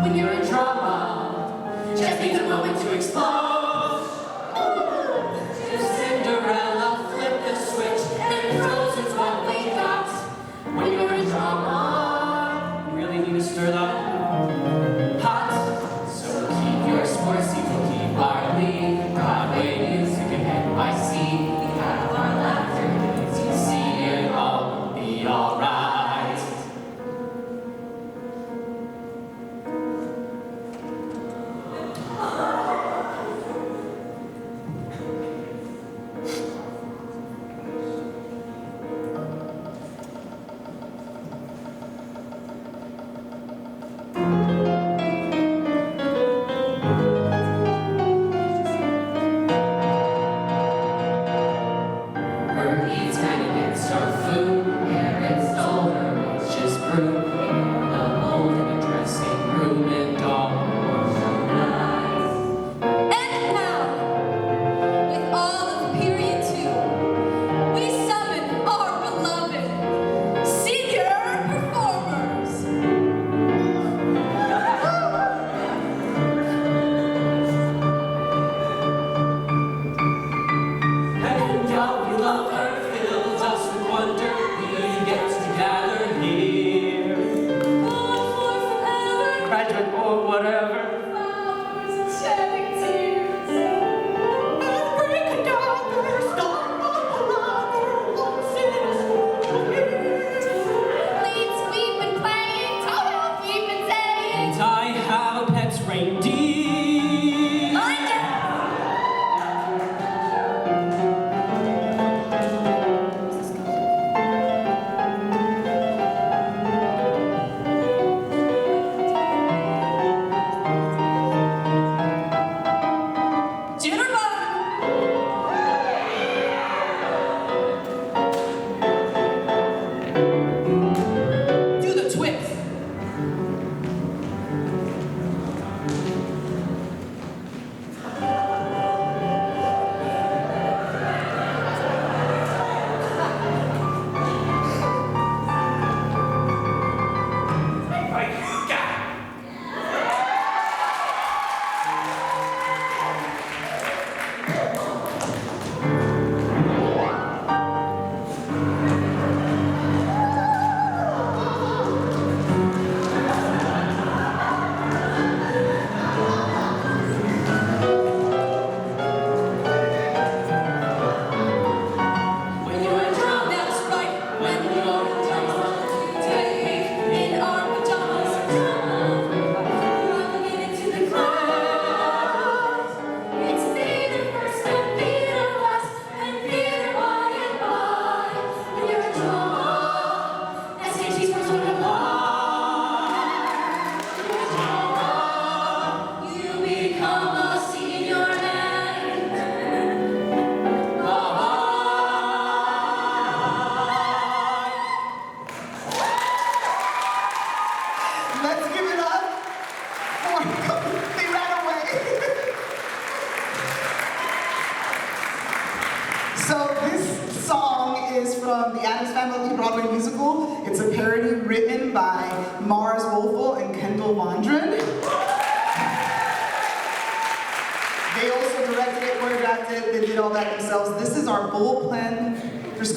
When you're in drama, just needs a moment to explode. stir the pot. So keep your sports, you will keep our lead. Broadway music ahead by sea. We have our laughter, as you see it all will be alright.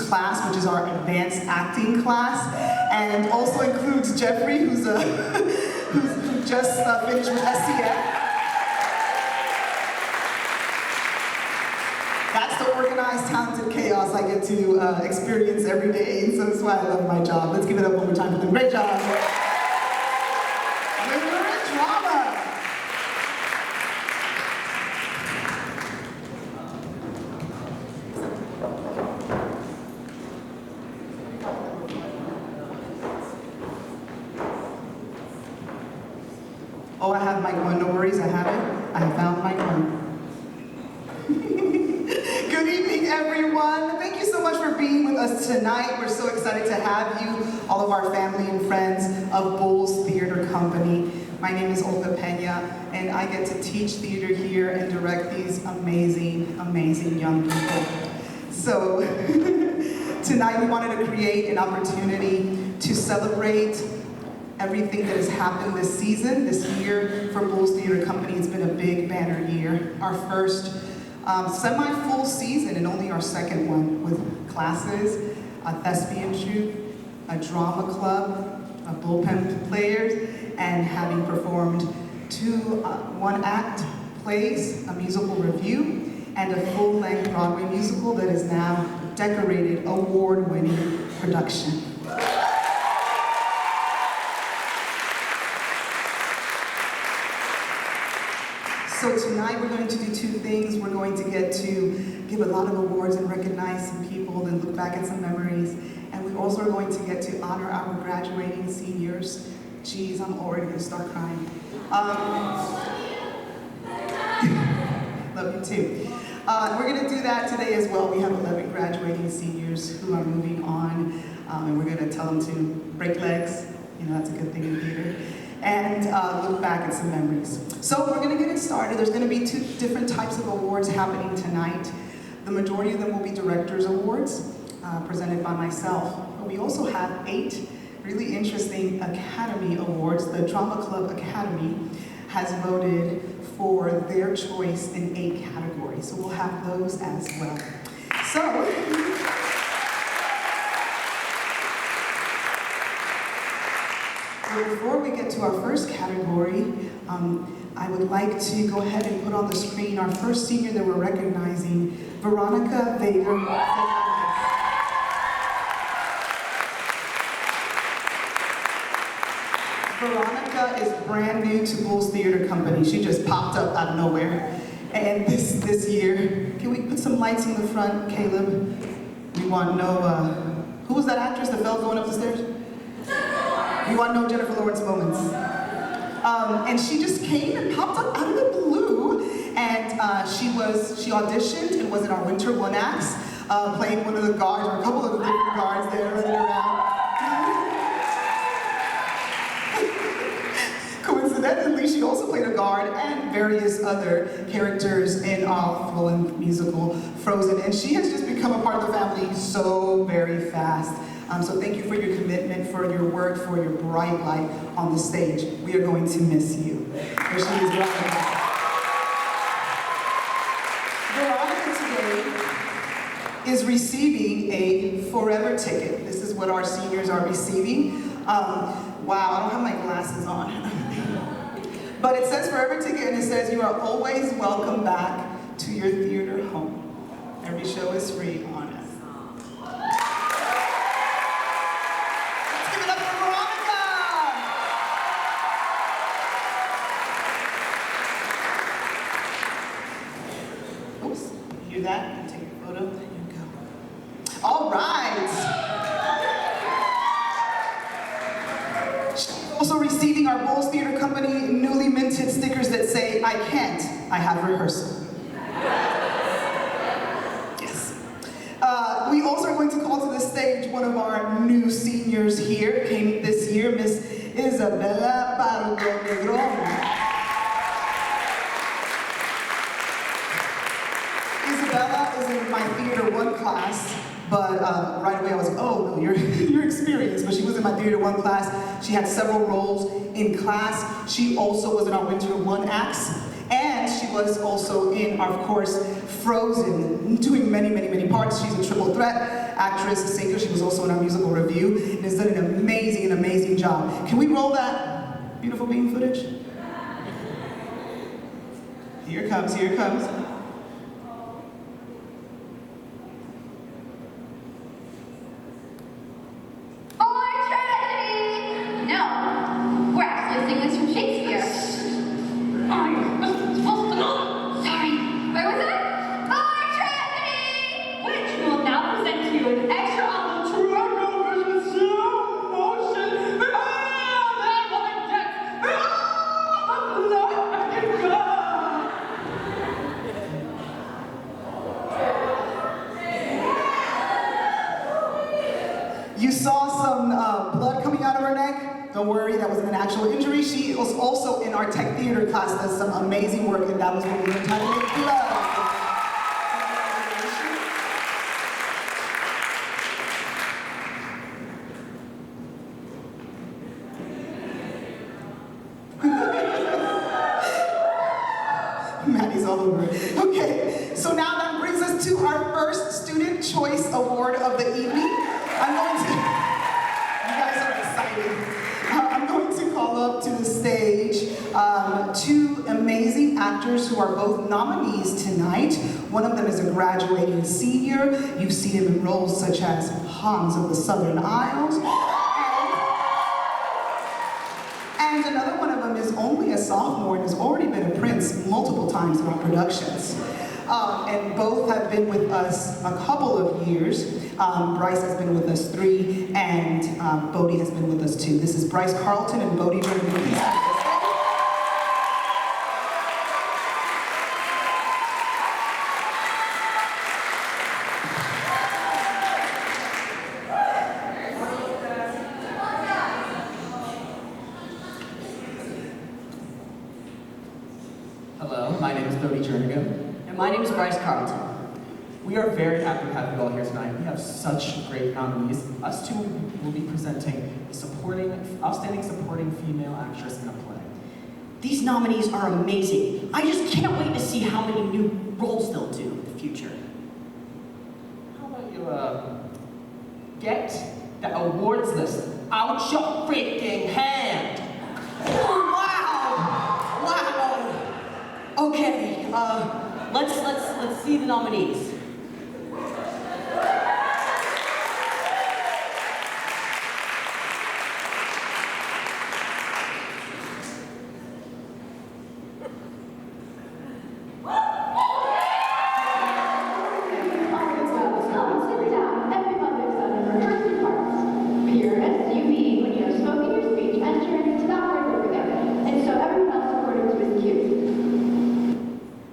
Class, which is our advanced acting class, and also includes Jeffrey, who just finished with SCF. That's the organized, talented chaos I get to experience every day, and so that's why I love my job. Let's give it up one more time for them. Great job. Bruizer Drama. Oh, I have mic one. No worries, I have it. I have found mic one. Good evening, everyone. Thank you so much for being with us tonight. We're so excited to have you, all of our family and friends of Bulls Theater Company. My name is Olga Pena, and I get to teach theater here and direct these amazing, amazing young people. So tonight we wanted to create an opportunity to celebrate everything that has happened this season, this year for Bulls Theater Company. It's been a big banner year. Our first semi-full season and only our second one with classes, a thespian troupe, a drama club, a bullpen players, and having performed two one-act plays, a musical review, and a full-length Broadway musical that is now a decorated, award-winning production. So tonight we're going to do two things. We're going to get to give a lot of awards and recognize some people and look back at some memories. And we also are going to get to honor our graduating seniors. Geez, I'm already gonna start crying. Love you too. We're gonna do that today as well. We have 11 graduating seniors who are moving on, and we're gonna tell them to break legs. You know, that's a good thing in theater. And look back at some memories. So we're gonna get it started. There's gonna be two different types of awards happening tonight. The majority of them will be Directors Awards, presented by myself. But we also have 8 really interesting Academy Awards. The Drama Club Academy has voted for their choice in 8 categories. So we'll have those as well. So, before we get to our first category, I would like to go ahead and put on the screen our first senior that we're recognizing, Veronica Vega. Veronica is brand new to Bulls Theater Company. She just popped up out of nowhere. And this year, can we put some lights in the front, Caleb? We want no, who was that actress that fell going up the stairs? We want no Jennifer Lawrence moments. And she just came and popped up out of the blue. And she auditioned and was in our Winter One Acts, playing one of the guards, or a couple of the different guards there running around. Coincidentally, she also played a guard and various other characters in our full-length musical, Frozen. And she has just become a part of the family so very fast. So thank you for your commitment, for your work, for your bright light on the stage. We are going to miss you. Here she is right now. Veronica today is receiving a forever ticket. This is what our seniors are receiving. Wow, I don't have my glasses on. But it says forever ticket, and it says you are always welcome back to your theater home. Every show is free on us. Let's give it up for Veronica! Oops, you hear that? Take a photo, there you go. All right. Also receiving our Bulls Theater Company newly minted stickers that say, I can't, I have rehearsal. Yes. We also are going to call to the stage one of our new seniors here, came this year, Miss Isabella Pardo Negron. Isabella is in my Theater 1 class. But right away I was like, oh no, you're experienced. But she was in my Theater 1 class. She had several roles in class. She also was in our Winter 1 acts. And she was also in, of course, Frozen, doing many, many, many parts. She's a triple threat actress, singer. She was also in our musical review and has done an amazing job. Can we roll that beautiful beam footage? Here it comes, here it comes. You saw some blood coming out of her neck. Don't worry, that wasn't an actual injury. She was also in our tech theater class, does some amazing work, and that was when we learned how to make blood. Maddie's all over it. Okay, so now that brings us to our first Student Choice Award of the evening. I'm going to, you guys are excited. I'm going to call up to the stage two amazing actors who are both nominees tonight. One of them is a graduating senior. You've seen him in roles such as Hans of the Southern Isles. And another one of them is only a sophomore and has already been a prince multiple times in our productions. And both have been with us a couple of years. Bryce has been with us 3, and Bodie has been with us 2. This is Bryce Carlton and Bodie Jordan. Hello, my name is Bodie Jernigan. And my name is Bryce Carlton. We are very happy to have you all here tonight. We have such great nominees. Us two will be presenting Outstanding Supporting Female Actress in a Play. These nominees are amazing. I just can't wait to see how many new roles they'll do in the future. How about you, get the awards list out your freaking hand? Wow! Okay, let's see the nominees.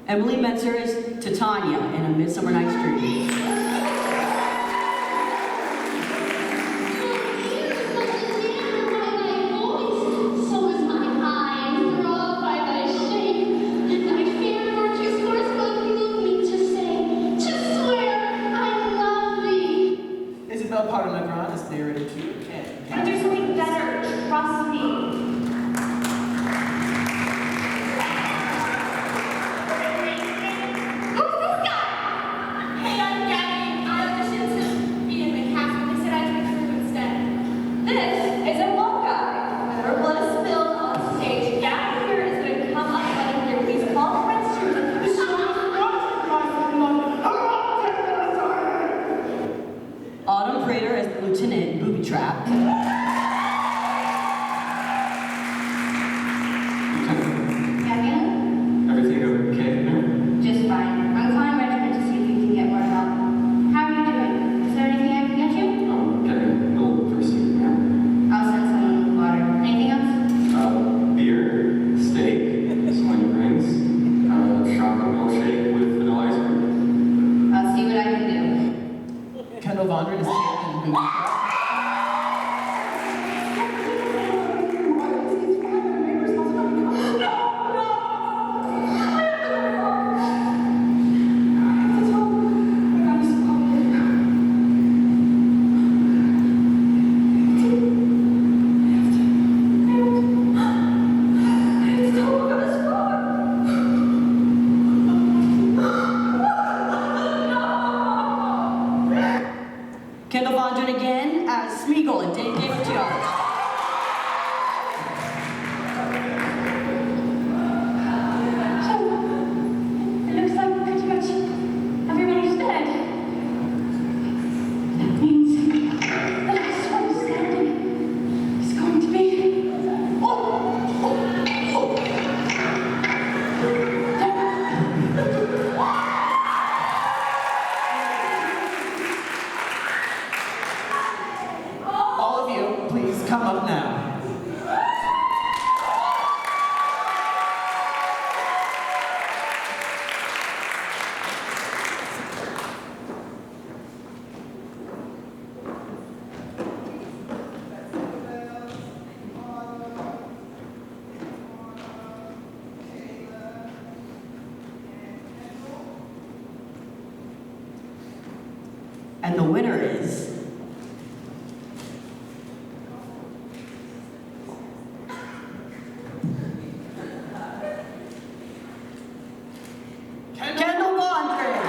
Emily Metzer is Titania in A Midsummer Night's Dream. So is my eyes, throbbed by thy shape, and thy fair gorgeous horse both move me to say, to swear I love thee. Isabel Parra-Legrand is narrated to But there's something better, trust me. Autumn Prater as the Lieutenant in Booby Trap. Everything okay now? Just fine. I'm calling Regiment to see if we can get more help. How are you doing? Is there anything I can get you? I'm getting a little thirsty now. I'll send someone with water. Anything else? Beer, steak, some onion rings, chocolate milkshake with vanilla ice cream. I'll see what I can do. Kendall Vondren is Kate in Booby Trap. Kendall Vondren again as Smeagol in Dave David's Yard. It looks like pretty much everybody's dead. That means the last one standing is going to be... All of you, please come up now. And the winner is... Kendall Vondren!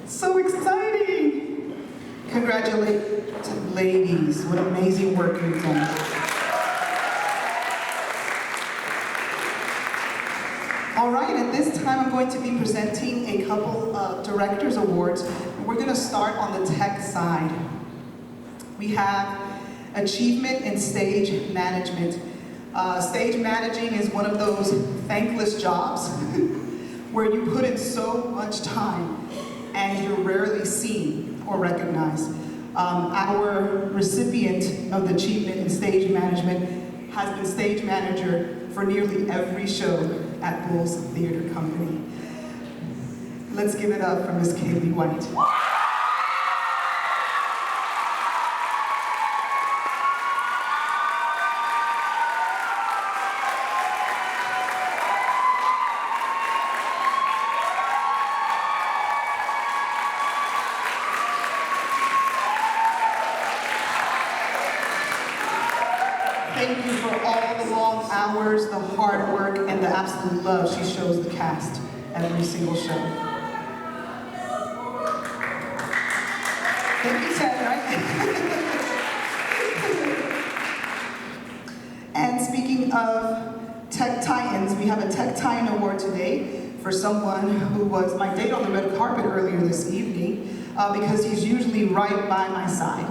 So exciting! Congratulations, ladies. What amazing work you've done. All right, at this time I'm going to be presenting a couple of Directors Awards. We're going to start on the tech side. We have Achievement in Stage Management. Stage managing is one of those thankless jobs where you put in so much time and you're rarely seen or recognized. Our recipient of the Achievement in Stage Management has been stage manager for nearly every show at Bulls Theater Company. Let's give it up for Miss Kaylee White. Thank you for all the long hours, the hard work, and the absolute love she shows the cast every single show. Thank you, Ted, right? And speaking of Tech Titans, we have a Tech Titan Award today for someone who was my date on the red carpet earlier this evening because he's usually right by my side.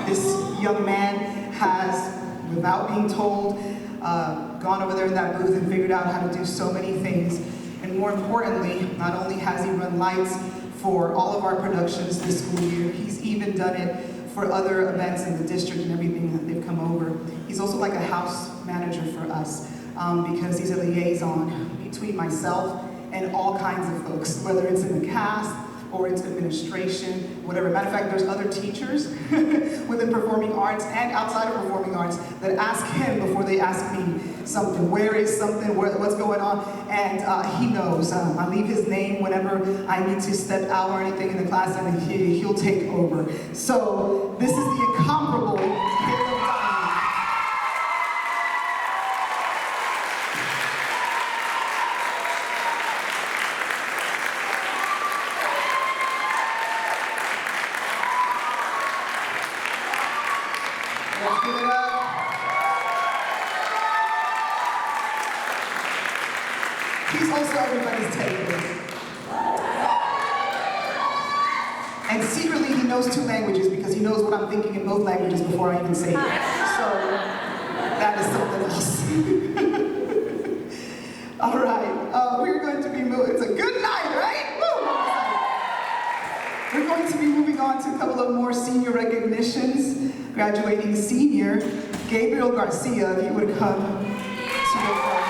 This young man has, without being told, gone over there in that booth and figured out how to do so many things. And more importantly, not only has he run lights for all of our productions this school year, he's even done it for other events in the district and everything that they've come over. He's also like a house manager for us because he's a liaison between myself and all kinds of folks, whether it's in the cast, or it's administration, whatever. Matter of fact, there's other teachers within performing arts and outside of performing arts that ask him before they ask me something. Where is something? What's going on? And he knows. I leave his name whenever I need to step out or anything in the class, and he'll take over. So this is the incomparable Caleb. Let's give it up. He's also everybody's Taylor. And secretly he knows 2 languages because he knows what I'm thinking in both languages before I even say it. So that is something else. All right, we're going to be moving. It's a good night, right? Woo! We're going to be moving on to a couple of more senior recognitions. Graduating senior, Gabriel Garcia, if you would come to the front.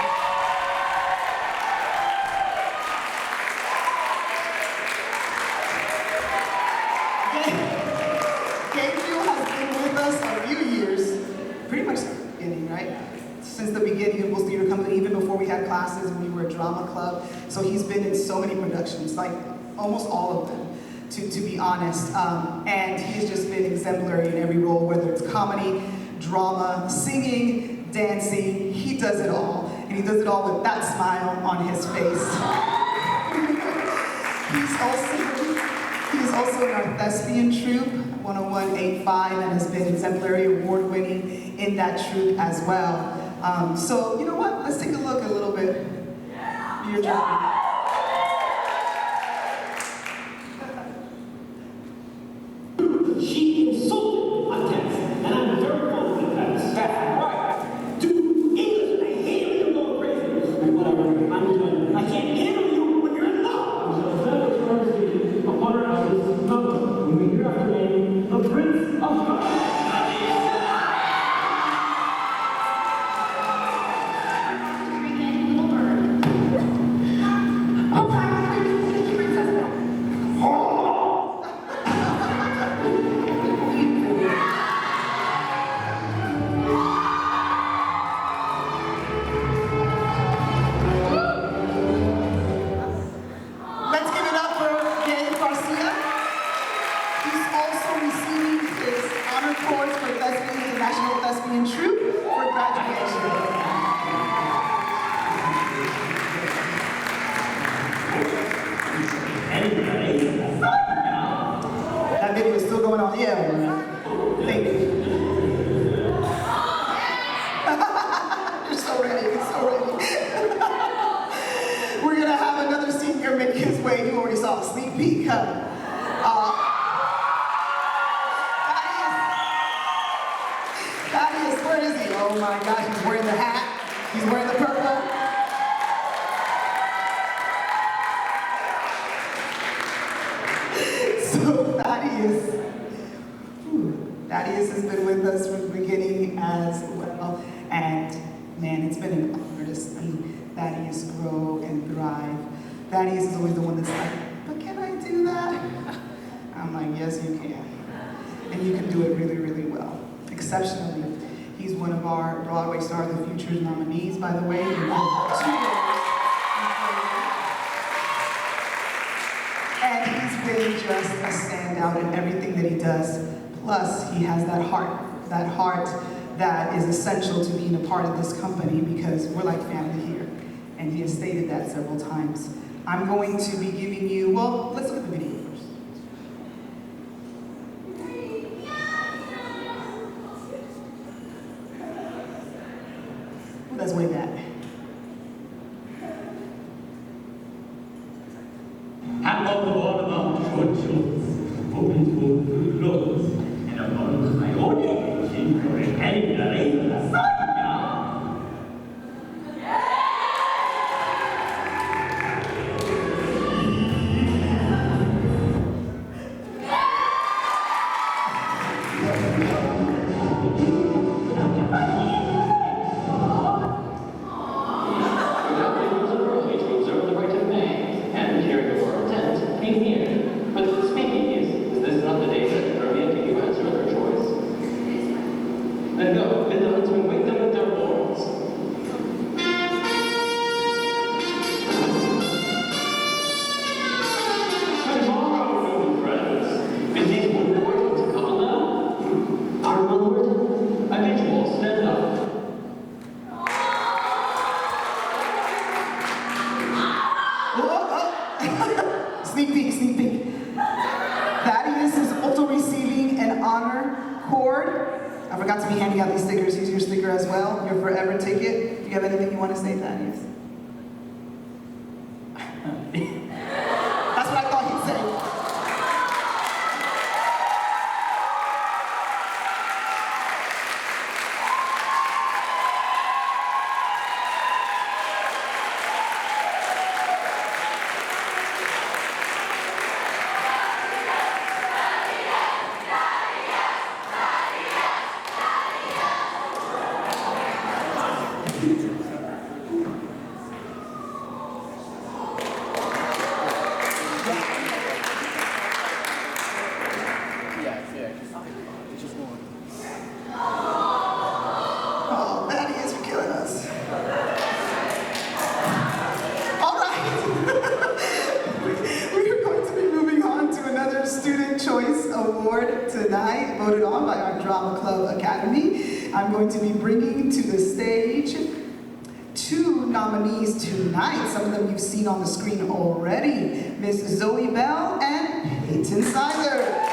Gabriel has been with us a few years, pretty much since the beginning, right? Since the beginning of Bulls Theater Company, even before we had classes and we were a drama club. So he's been in so many productions, like almost all of them. To be honest, and he's just been exemplary in every role, whether it's comedy, drama, singing, dancing, he does it all. And he does it all with that smile on his face. He's also in our thespian troupe, 10185, and has been exemplary award-winning in that troupe as well. So, you know what? Let's take a look a little bit at your journey. She insulted my text, and I'm very confident that's right. Dude, English, I hate when you're going crazy. Whatever, I'm doing. I can't handle you when you're in love. So that was first a part of this number. We hear after name, the Prince of God. yeah. Thank you. You're so ready. You're so ready. We're gonna have another senior make his way. You already saw a sneak peek, huh? Thaddeus, where is he? Oh my gosh, he's wearing the hat. He's wearing the purple. So Thaddeus has been with us from the beginning as well. And man, it's been an honor to see Thaddeus grow and thrive. Thaddeus is always the one that's like, but can I do that? I'm like, yes, you can. And you can do it really, really well. Exceptionally. He's one of our Broadway Star of the Future's nominees, by the way. And he's been just a standout in everything that he does. Plus, he has that heart that is essential to being a part of this company because we're like family here. And he has stated that several times. I'm going to be giving you, well, let's look at the video first. Well, that's way back. How about the one about short shorts, open to good clothes, and about my own education for a category of the side now? Sneak peek. Thaddeus is also receiving an honor cord. I forgot to be handing out these stickers. Here's your sticker as well, your forever ticket. Do you have anything you want to say, Thaddeus? That's what I thought he'd say. Oh, Thaddeus, you're killing us. All right. We are going to be moving on to another Student Choice Award tonight, voted on by our Drama Club Academy. I'm going to be bringing to the stage two nominees tonight. Some of them you've seen on the screen already. Miss Zoe Bell and Peyton Seiler.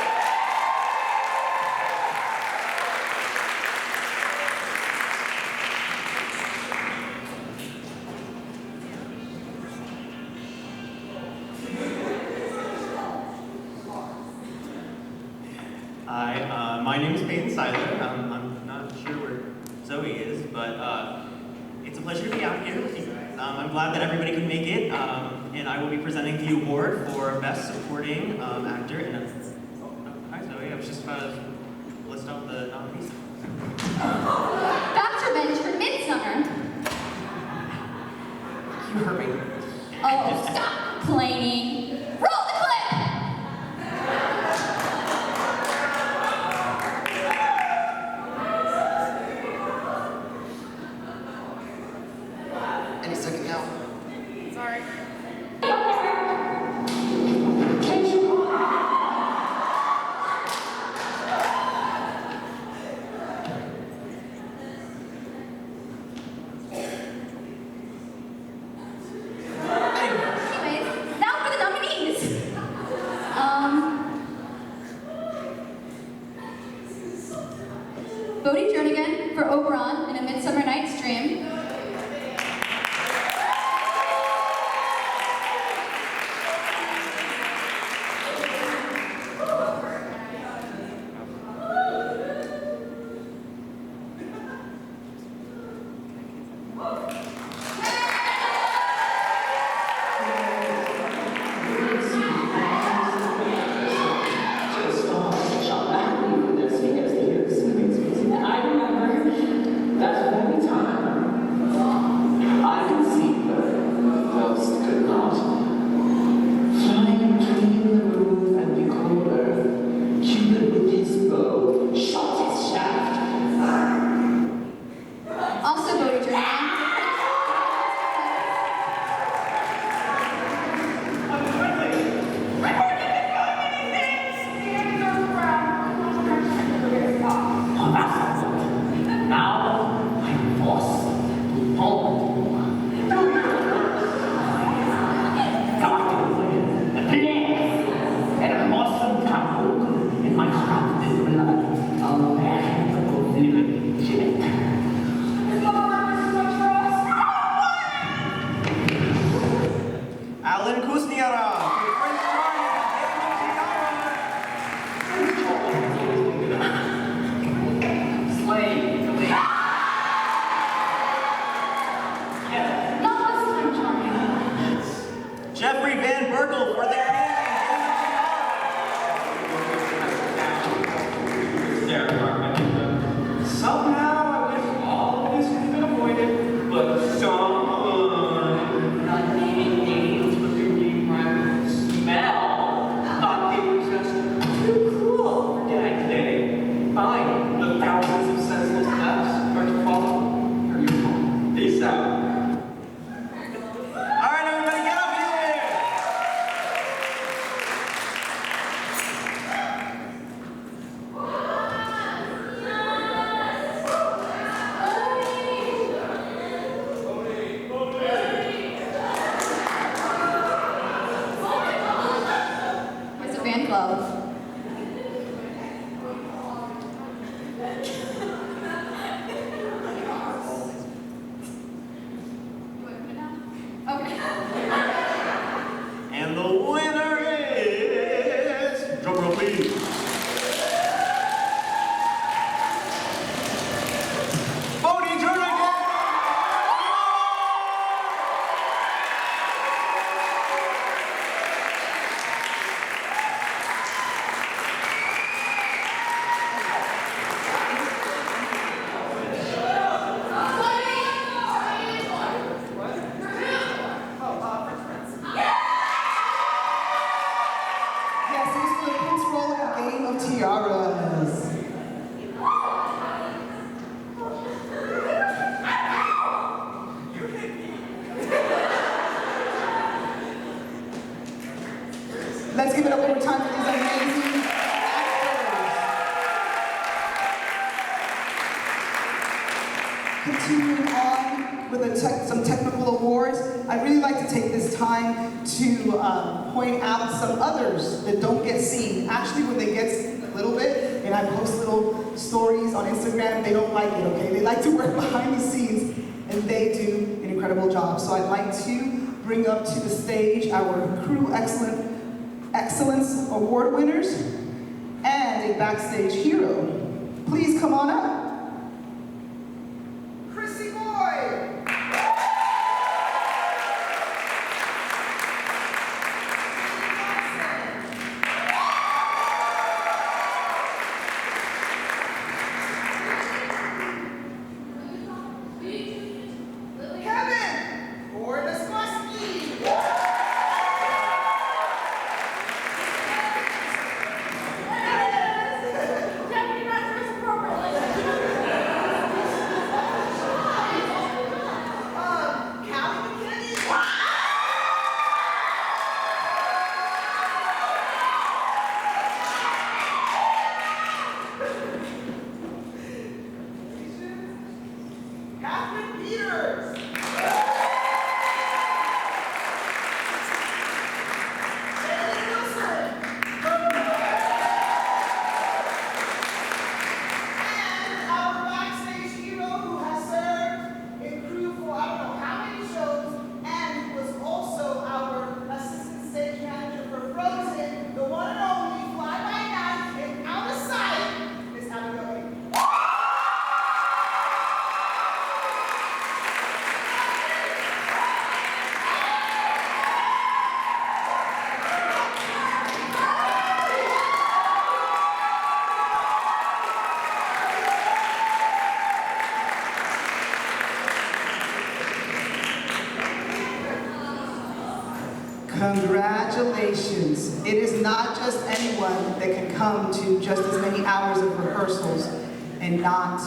Hi, my name is Peyton Seiler. I'm not sure where Zoe is, but it's a pleasure to be out here with you guys. I'm glad that everybody can make it, and I will be presenting the award for Best Supporting Actor in a... Hi Zoe, I was just about to list out the nominees. That's revenge for Midsummer. You heard me. Oh, stop complaining. Roll the clip! Any second now. Sorry. Anyways, now for the nominees. Bodhi Jernigan for Oberon in A Midsummer Night's Dream. Also Bodhi Jernigan. Alan Kusniara for Prince Not this time, Charlie. Jeffrey Van Berkel for their Somehow I wish all of this had been avoided, but someone not naming names but their name rhymed with smell thought they were just too cool for Dad today. Fine, the thousands of senseless deaths are to follow. Here you go. Peace out. All right, everybody, get up here! It's a fan club. Okay. And the winner is... Drum roll, please. Bodhi Jernigan! Yes, it was for the Prince role in a game of tiaras. Let's give it up one more time for these amazing actors. Continuing on with some technical awards, I'd really like to take this time to point out some others that don't get seen. Actually, when they get seen a little bit, and I post little stories on Instagram, they don't like it, okay? They like to work behind the scenes, and they do an incredible job. So I'd like to bring up to the stage our Crew Excellence Award winners and a backstage hero. Please come on up. Chrissy Boy! Kevin! Gordon-Slusky! Deputy Master is appropriate. musicians. It is not just anyone that can come to just as many hours of rehearsals and not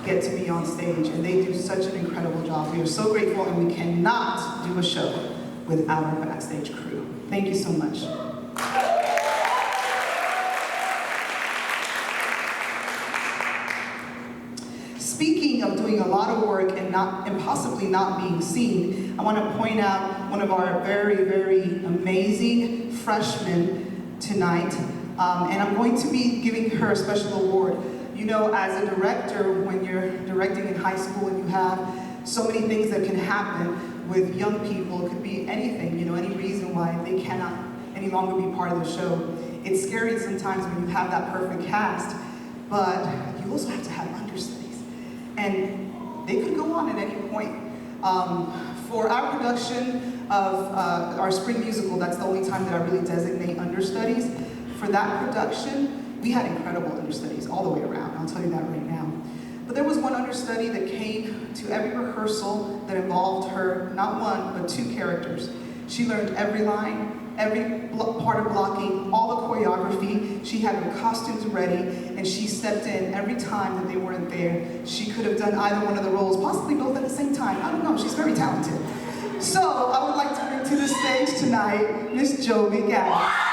get to be on stage, and they do such an incredible job. We are so grateful, and we cannot do a show without our backstage crew. Thank you so much. Speaking of doing a lot of work and possibly not being seen, I want to point out one of our very, very amazing freshmen tonight, and I'm going to be giving her a special award. You know, as a director, when you're directing in high school and you have so many things that can happen with young people, it could be anything, you know, any reason why they cannot any longer be part of the show. It's scary sometimes when you have that perfect cast, but you also have to have understudies. And they could go on at any point. For our production of our spring musical, that's the only time that I really designate understudies. For that production, we had incredible understudies all the way around, I'll tell you that right now. But there was one understudy that came to every rehearsal that involved her, not one, but two characters. She learned every line, every part of blocking, all the choreography. She had her costumes ready, and she stepped in every time that they weren't there. She could have done either one of the roles, possibly both at the same time. I don't know, she's very talented. So I would like to bring to the stage tonight, Miss Jovi Gaddis.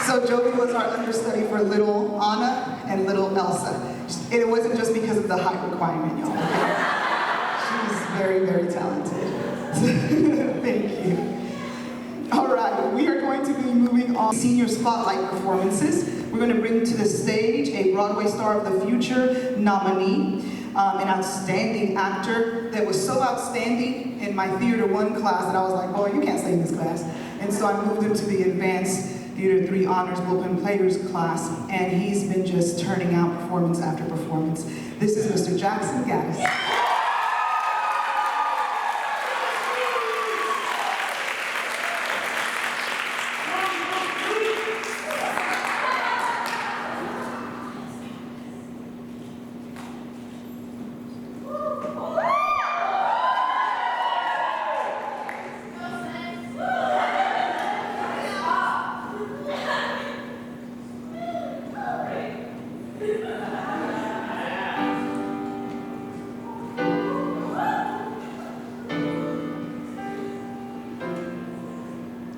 So Jovi was our understudy for little Anna and little Elsa. It wasn't just because of the height requirement, y'all. She's very, very talented. Thank you. All right, we are going to be moving on to senior spotlight performances. We're going to bring to the stage a Broadway Star of the Future nominee, an outstanding actor that was so outstanding in my Theater 1 class that I was like, boy, you can't stay in this class. And so I moved him to the Advanced Theater 3 Honors Bullpen Players class, and he's been just turning out performance after performance. This is Mr. Jackson Gaddis.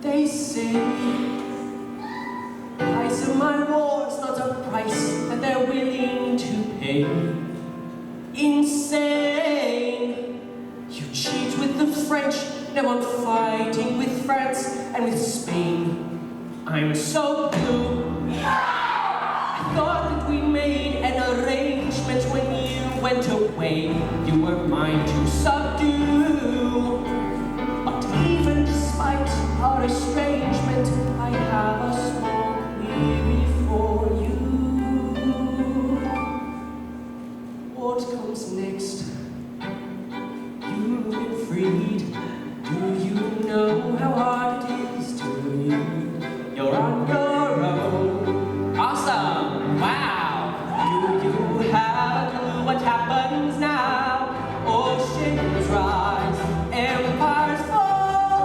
They say price of my war's not a price that they're willing to pay. Insane. You cheat with the French, now I'm fighting with France and with Spain. I'm so blue. I thought that we made an arrangement when you went away. You were mine to subdue. But even despite our estrangement, I have a small query for you. What comes next? You've been freed. Do you know how hard it is to leave? You're on your own. Awesome! Wow! Do you have a clue what happens now? Oceans rise, empires fall.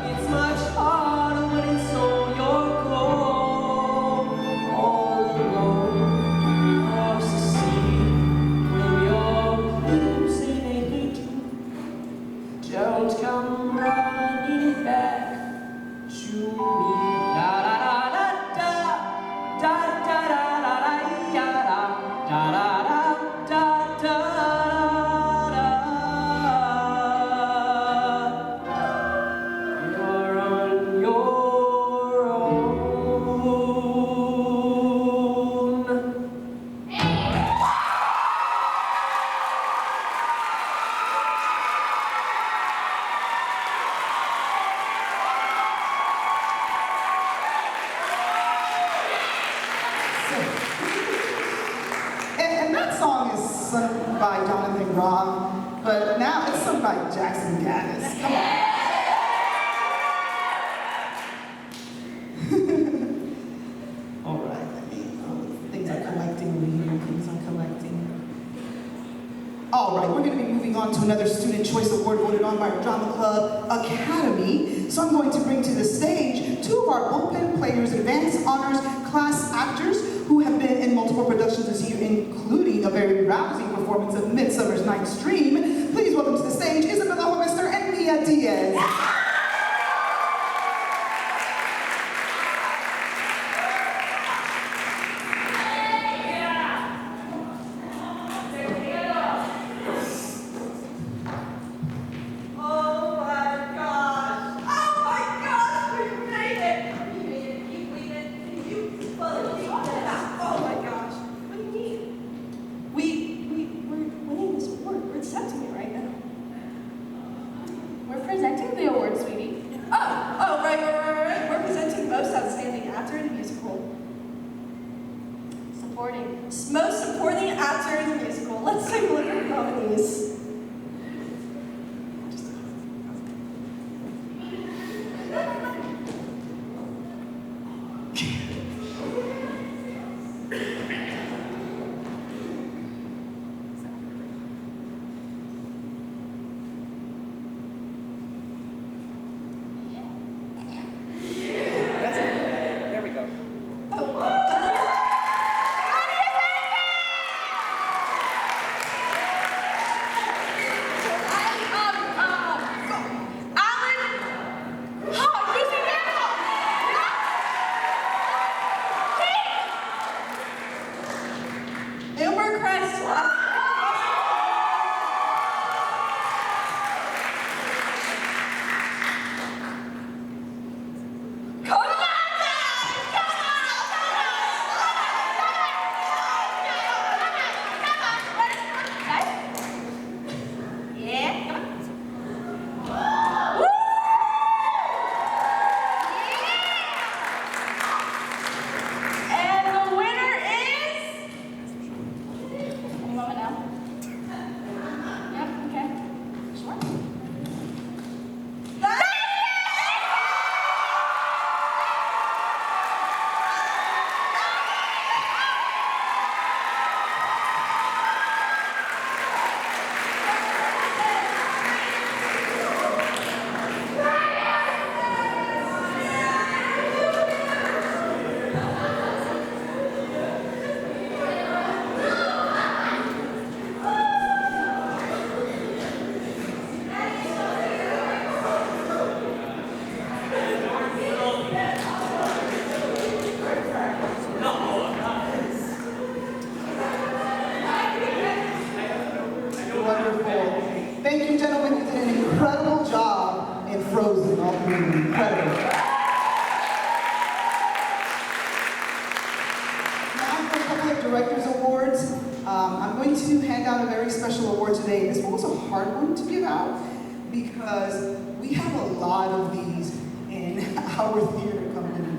It's much harder when it's all your call. rock, but now it's sung by Jackson Gaddis. Come on. All right, things are collecting over here, things are collecting. All right, we're going to be moving on to another Student Choice Award voted on by our Drama Club Academy. So I'm going to bring to the stage two of our bullpen players, advanced honors class actors who have been in multiple productions this year, including a very rousing performance of Midsummer's Night's Dream. Please welcome to the stage Isabella Hollister and Mia Diaz. Most supporting actor in a musical. Let's take a look at the nominees. There we go. Thank you, gentlemen. You did an incredible job in Frozen. All three of you. Incredible. Now for a couple of Directors Awards. I'm going to hand out a very special award today. This one was a hard one to give out because we have a lot of these in our theater company.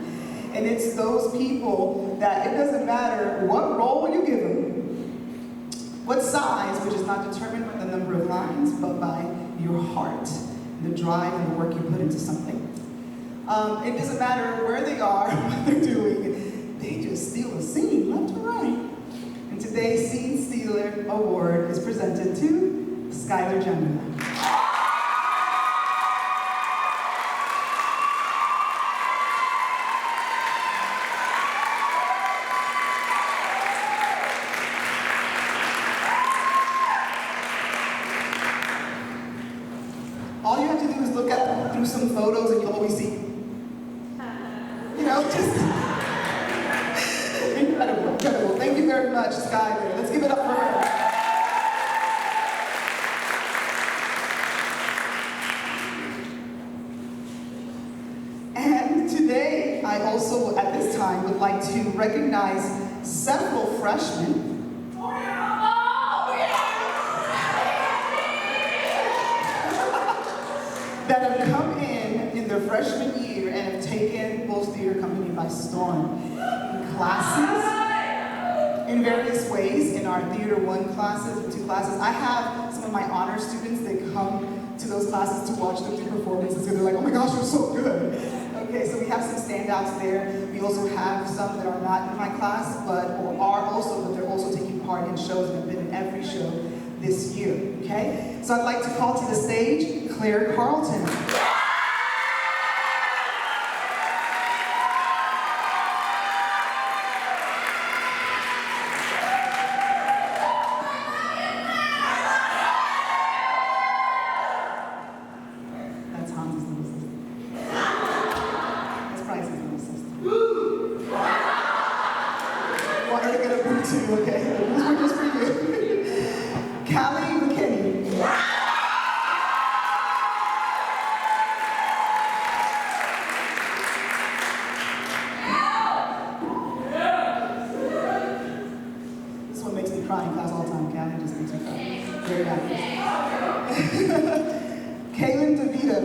And it's those people that it doesn't matter what role you give them, what size, which is not determined by the number of lines, but by your heart, the drive and the work you put into something. It doesn't matter where they are, what they're doing, they just steal a scene left and right. And today's Scene Stealer Award is presented to Skylar Gemini. All you have to do is look at through some photos and you'll always see, just incredible, incredible. Thank you very much, Skylar. Let's give it up for her. And today, I also, at this time, would like to recognize several freshmen that have come in their freshman year and have taken Bulls Theater Company by storm. In classes, in various ways in our Theater 1 classes and 2 classes. I have some of my honor students that come to those classes to watch them do performances, and they're like, oh my gosh, you're so good. Okay, so we have some standouts there. We also have some that are not in my class, but they're also taking part in shows and have been in every show this year, okay? So I'd like to call to the stage Claire Carlton. That's Hans's little sister. That's Bryce's little sister. Want her to get a boo too, okay? These were just for you. Callie McKinney. This one makes me cry in class all the time. Callie just makes me cry. Very happy. Kaylin DeVito.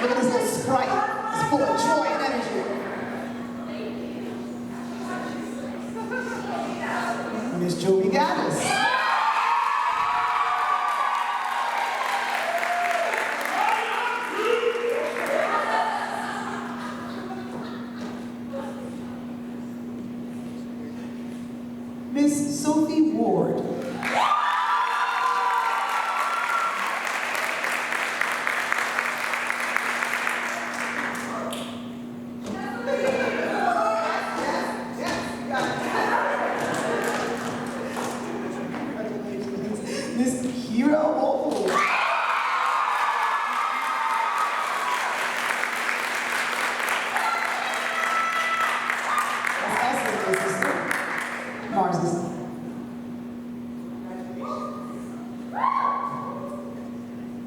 Look at this little sprite. It's full of joy and energy. Miss Joey Gaddis. Miss Sophie Ward. Miss Kira Opal. That's also your sister. Mars's.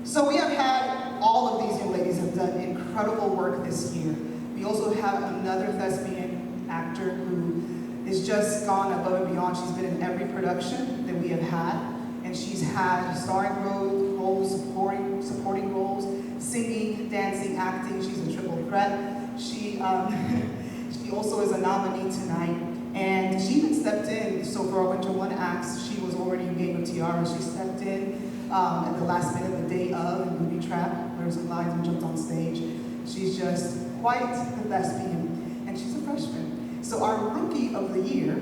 So we have had all of these young ladies have done incredible work this year. We also have another thespian actor who has just gone above and beyond. She's been in every production that we have had, and she's had starring roles, supporting roles, singing, dancing, acting. She's a triple threat. She also is a nominee tonight, and she even stepped in. So for our Winter 1 acts, she was already in Game of Tiara. She stepped in at the last minute, the day of, in Booby Trap, learned some lines and jumped on stage. She's just quite the thespian, and she's a freshman. So our Rookie of the Year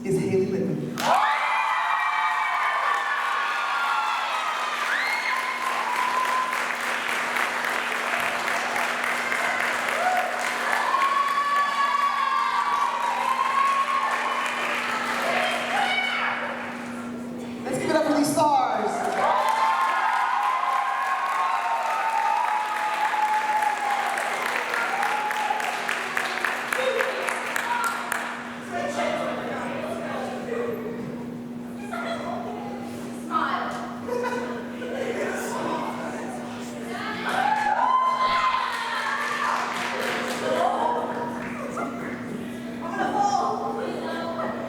is Haley Lippman. Let's give it up for these stars.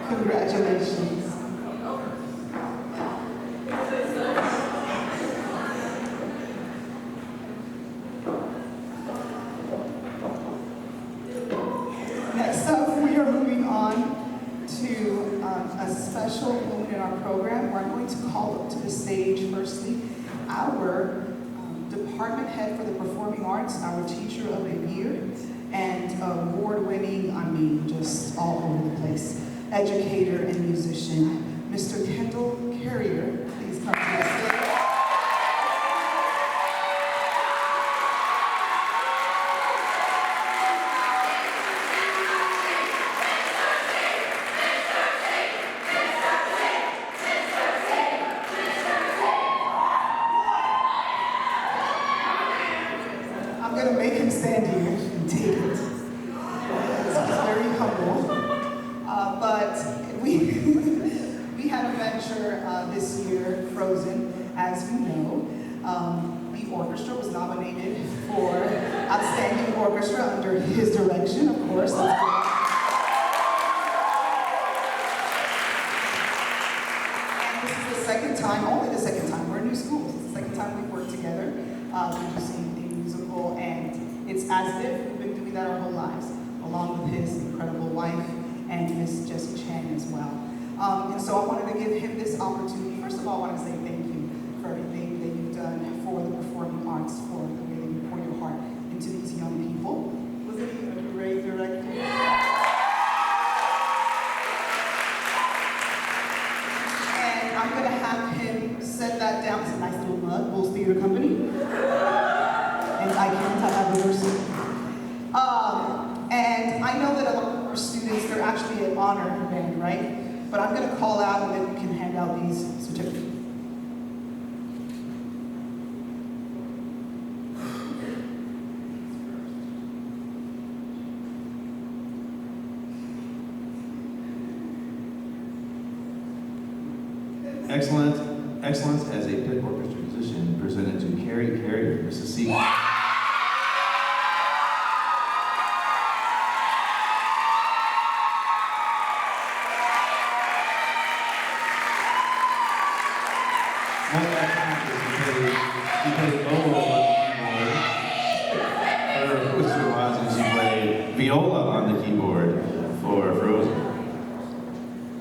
Congratulations. Next up, we are moving on to a special moment in our program where I'm going to call up to the stage, firstly, our department head for the performing arts, our teacher of the year, and award-winning, just all over the place, educator and musician, Mr. Kendall Carrier. Please come to the stage. I'm going to make him stand here and take it. He's very humble. But we had a venture this year, Frozen, as you know. The orchestra was nominated for Outstanding Orchestra under his direction, of course. That's great. And this is the second time, only the second time, we're in new schools. It's the second time we've worked together producing a musical. And as if we've been doing that our whole lives, along with his incredible wife and Miss Jessie Chang as well. And so I wanted to give him this opportunity. First of all, I want to say thank you for everything that you've done for the performing arts, for the way that you pour your heart into these young people. Was it a great director? And I'm going to have him set that down. It's a nice little mug, Bulls Theater Company. And I have a receipt. And I know that a lot of our students, they're actually an honor band, right? But I'm going to call out and then you can hand out these certificates. Excellence as a pit orchestra musician presented to Carrie Carrier, Mrs. C. She played oboe on the keyboard for Bruizer Awards, and she played viola on the keyboard for Frozen,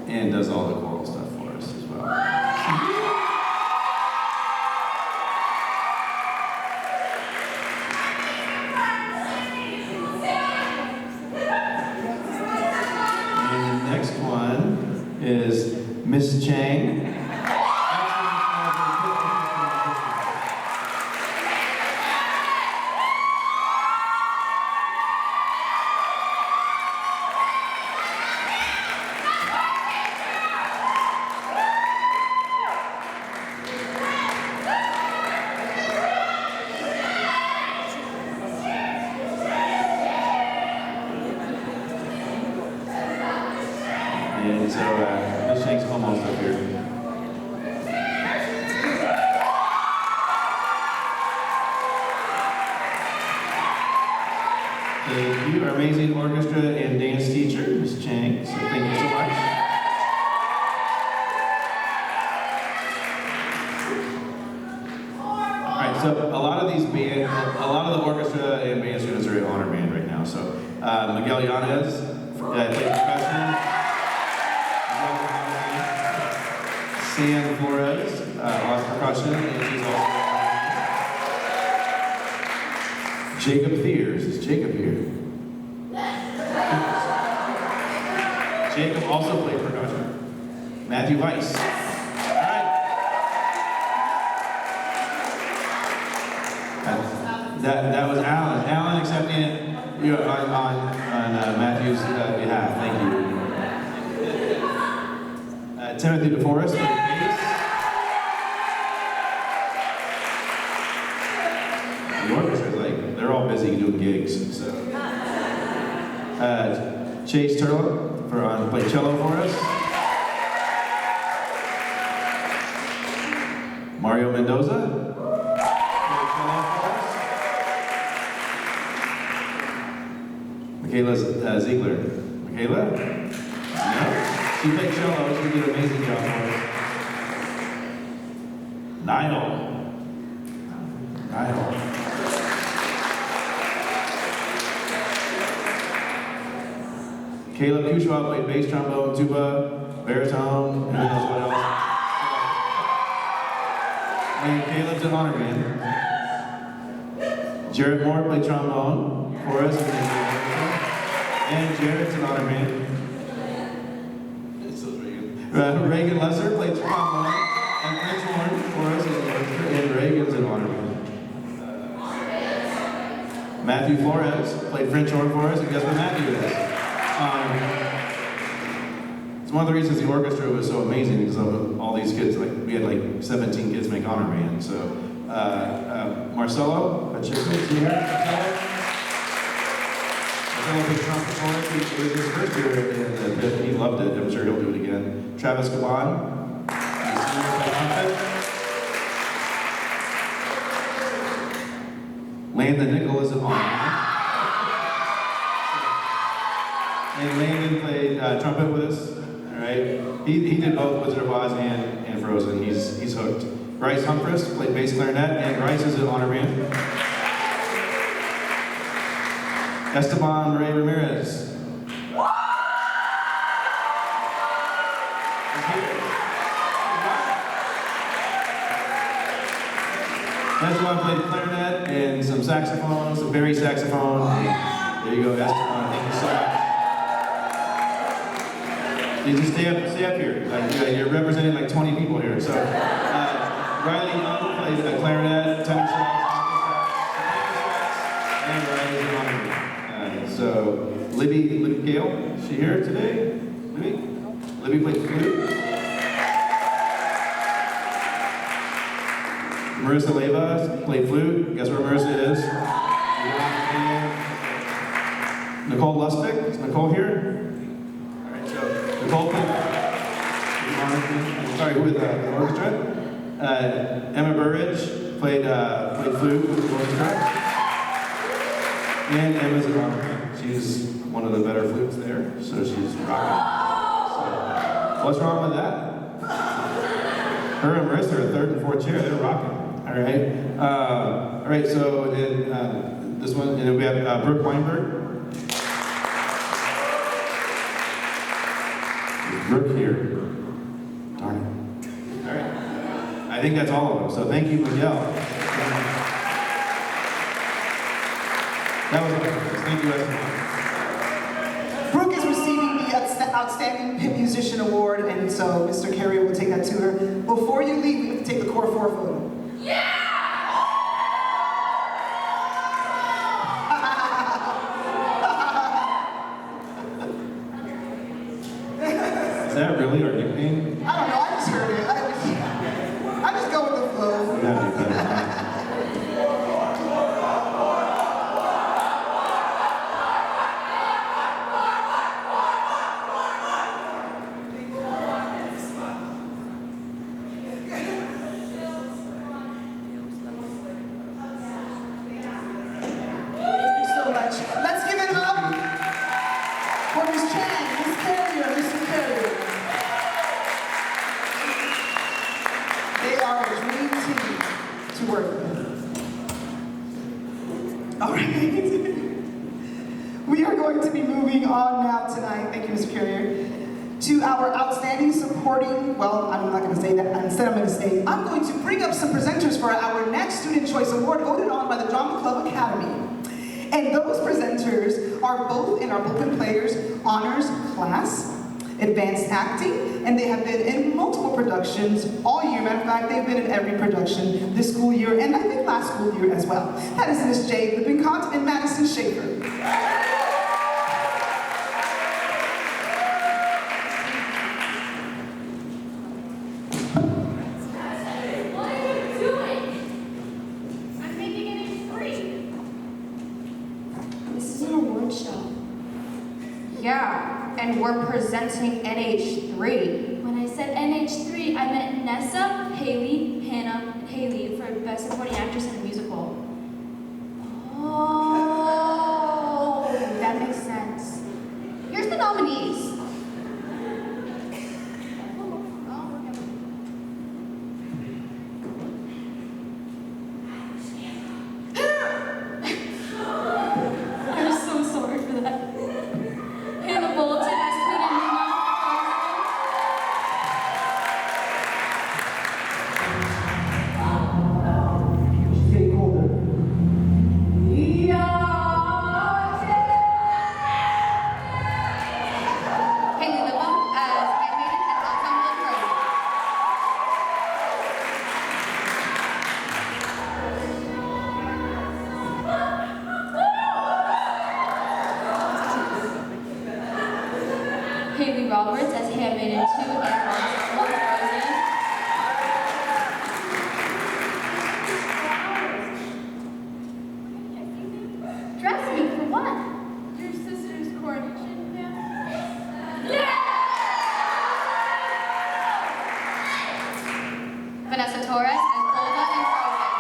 and does all the choral stuff for us as well. And the next one is Miss Chang. And so Miss Chang's almost up here. Thank you, our amazing orchestra and dance teacher, Miss Chang. So thank you so much. All right, so a lot of the orchestra and band students are in honor band right now. So Miguel Yanez played percussion. Sam Flores on percussion, and he's also Jacob Thiers. Is Jacob here? Jacob also played percussion. Matthew Weiss. All right. That was Alan. Alan accepting it on Matthew's behalf. Thank you. Timothy DeForest played bass. The orchestra's like, they're all busy doing gigs, so. Chase Turlow played cello for us. Mario Mendoza played cello for us. Michaela Ziegler. Michaela? No? She played cello, she did an amazing job for us. Niall. Caleb Kushwa played bass, trombone, tuba, baritone, and who knows what else. And Caleb's an honor band. Jared Moore played trombone for us. And Jared's an honor band. Reagan Lesser played trombone and French horn for us, and Reagan's an honor band. Matthew Flores played French horn for us, and guess what Matthew is? It's one of the reasons the orchestra was so amazing because of all these kids. Like we had like 17 kids make honor band. So Marcelo Pacheco here. Marcelo played trumpet for us. It was his first year in the pit. He loved it. I'm sure he'll do it again. Travis Caban. Landon Nichols is an honor band. And Landon played trumpet with us. All right, he did both Wizard of Oz and Frozen. He's hooked. Bryce Humphreys played bass clarinet, and Bryce is an honor band. Esteban Ray Ramirez. Esteban played clarinet and some saxophone, some Barry saxophone. There you go, Esteban. Thank you so much. You just stay up here. Like, you're representing like 20 people here. So, Riley Young played clarinet, tenor sax, and Riley's harmony. So, Libby Gale, is she here today? Libby played flute. Marissa Leva played flute. Guess where Marissa is? Nicole Lustig. Is Nicole here? All right, so Nicole played. Sorry, who with the orchestra? Emma Burridge played flute with the orchestra. And Emma's an harmony. She's one of the better flutes there, so she's rocking. So, what's wrong with that? Her and Marissa are third and fourth chair. They're rocking. All right, so then this one, and then we have Brooke Weinberg. Is Brooke here? Darn it. All right. I think that's all of them, so thank you, Miguel. That was awesome. Thank you, everyone. Brooke is receiving the Outstanding Pit Musician Award, and so Mr. Carrier will take that to her. Before you leave, we have to take the core 4 photo. Yeah! Is that really our nickname? I don't know, I just heard it. I just go with the flow. That'd be better. Thank you so much. Let's give it up for Ms. Chan, Ms. Carrier, Mr. Carrier. They are a dream team to work with. All right. We are going to be moving on now tonight, thank you, Mr. Carrier, to our outstanding supporting, well, I'm not going to say that. Instead, I'm going to say, I'm going to bring up some presenters for our next Student Choice Award voted on by the Drama Club Academy. And those presenters are both in our Bullpen Players Honors class, Advanced Acting, and they have been in multiple productions all year. Matter of fact, they've been in every production this school year, and I think last school year as well. That is Miss Jade Lippincott and Madison Schaefer. What are you doing? I'm making it free. This is an award show. Yeah, and we're presenting NH3. When I said NH3, I meant Nessa, Haley, Hannah, and Haley for Best Supporting Actress in a Musical. Oh, that makes sense. Here's the nominees. I'm so sorry for that. Hannah Bolton as Queen and Numa. She's getting colder. Haley Livum as Handmaiden and Ensemble of Rose. Haley Roberts as Handmaiden 2 and Ensemble of Frozen. Dress me for what? Your sister's coronation dance. Vanessa Torres as Olga and Frozen.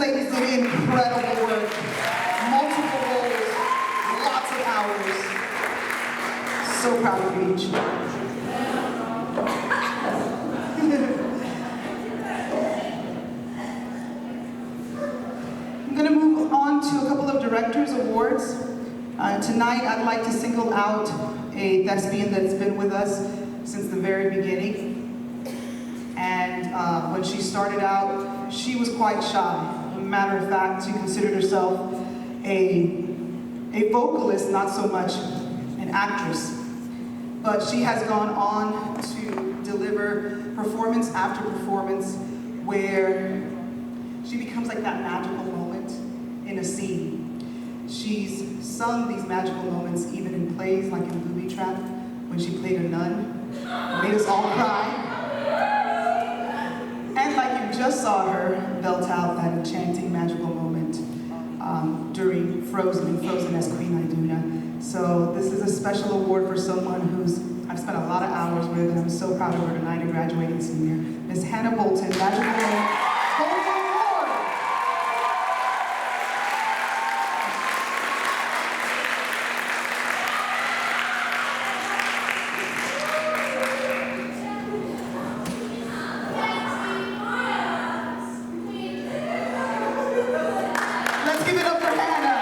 ladies did incredible work. Multiple roles, lots of hours. So proud of you each. I'm going to move on to a couple of Directors Awards. Tonight, I'd like to single out a thespian that's been with us since the very beginning. And when she started out, she was quite shy. As a matter of fact, she considered herself a vocalist, not so much an actress. But she has gone on to deliver performance after performance where she becomes like that magical moment in a scene. She's sung these magical moments even in plays like in Booby Trap when she played a nun, made us all cry. And like you just saw her belt out that enchanting magical moment during Frozen and Frozen as Queen Iduna. So this is a special award for someone who's I've spent a lot of hours with, and I'm so proud of her tonight, a graduating senior, Miss Hannah Bolton, Magical Moment, Golden Award. Let's give it up for Hannah.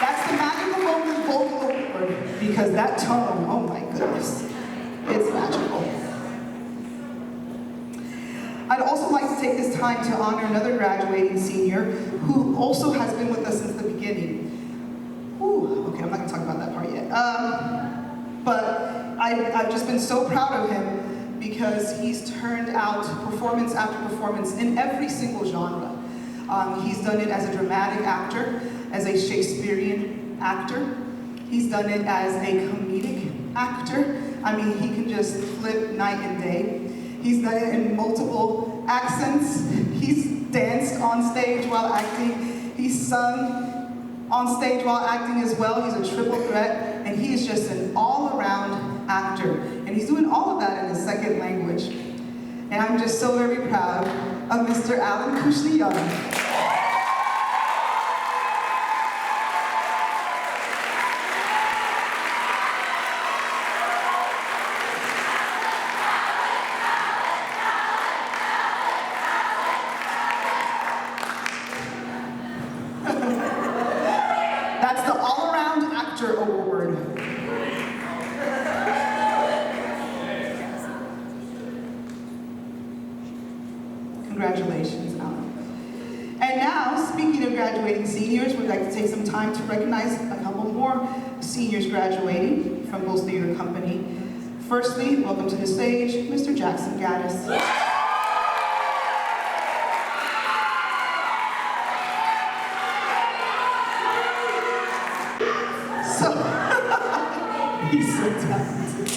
That's the Magical Moment Vocal Award, because that tone, oh my goodness, it's magical. I'd also like to take this time to honor another graduating senior who also has been with us since the beginning. Ooh, okay, I'm not gonna talk about that part yet. But I've just been so proud of him because he's turned out performance after performance in every single genre. He's done it as a dramatic actor, as a Shakespearean actor. He's done it as a comedic actor. I mean, he can just flip night and day. He's done it in multiple accents. He's danced on stage while acting. He's sung on stage while acting as well. He's a triple threat, and he is just an all-around actor. And he's doing all of that in his second language. And I'm just so very proud of Mr. Alan Kushni-Young. That's the All-Around Actor Award. Congratulations, Alan. And now, speaking of graduating seniors, we'd like to take some time to recognize a couple more seniors graduating from Bulls Theater Company. Firstly, welcome to the stage, Mr. Jackson Gaddis. He's so talented.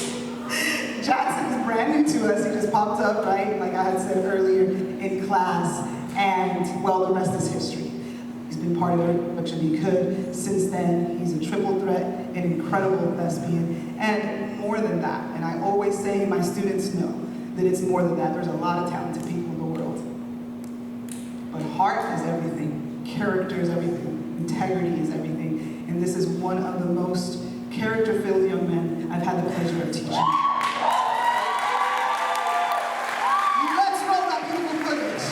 Jackson is brand new to us. He just popped up, right? Like I had said earlier in class. And, well, the rest is history. He's been part of it, What Should Be Could. Since then, he's a triple threat, an incredible thespian, and more than that. And I always say, my students know that it's more than that. There's a lot of talented people in the world. But heart is everything. Character is everything. Integrity is everything. And this is one of the most character-filled young men I've had the pleasure of teaching. Let's roll that beautiful footage.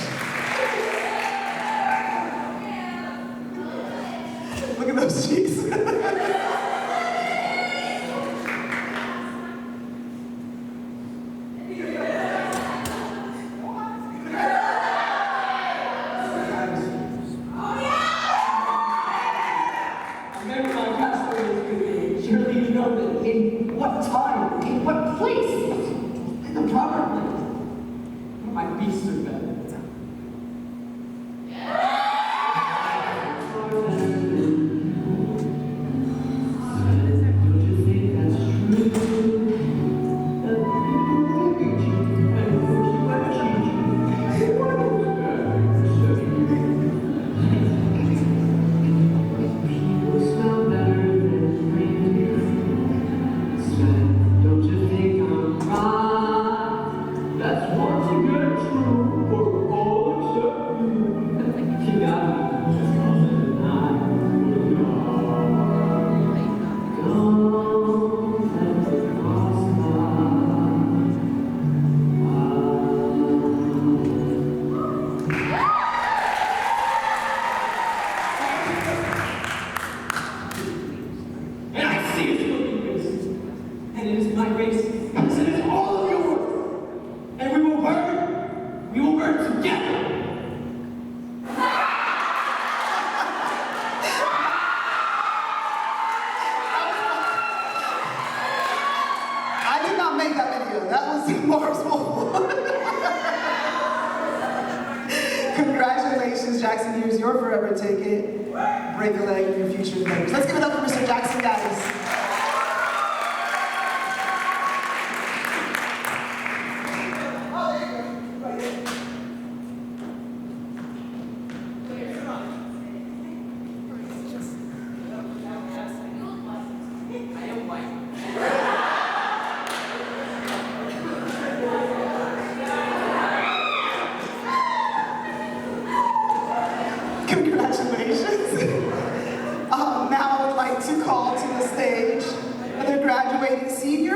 Look at those cheeks. Surely you know that in what time, in what Mars Wolf. Congratulations, Jackson. Here's your forever ticket. Break a leg in your future endeavors. Let's give it up for Mr. Jackson, guys. Congratulations. Now I would like to call to the stage another graduating senior,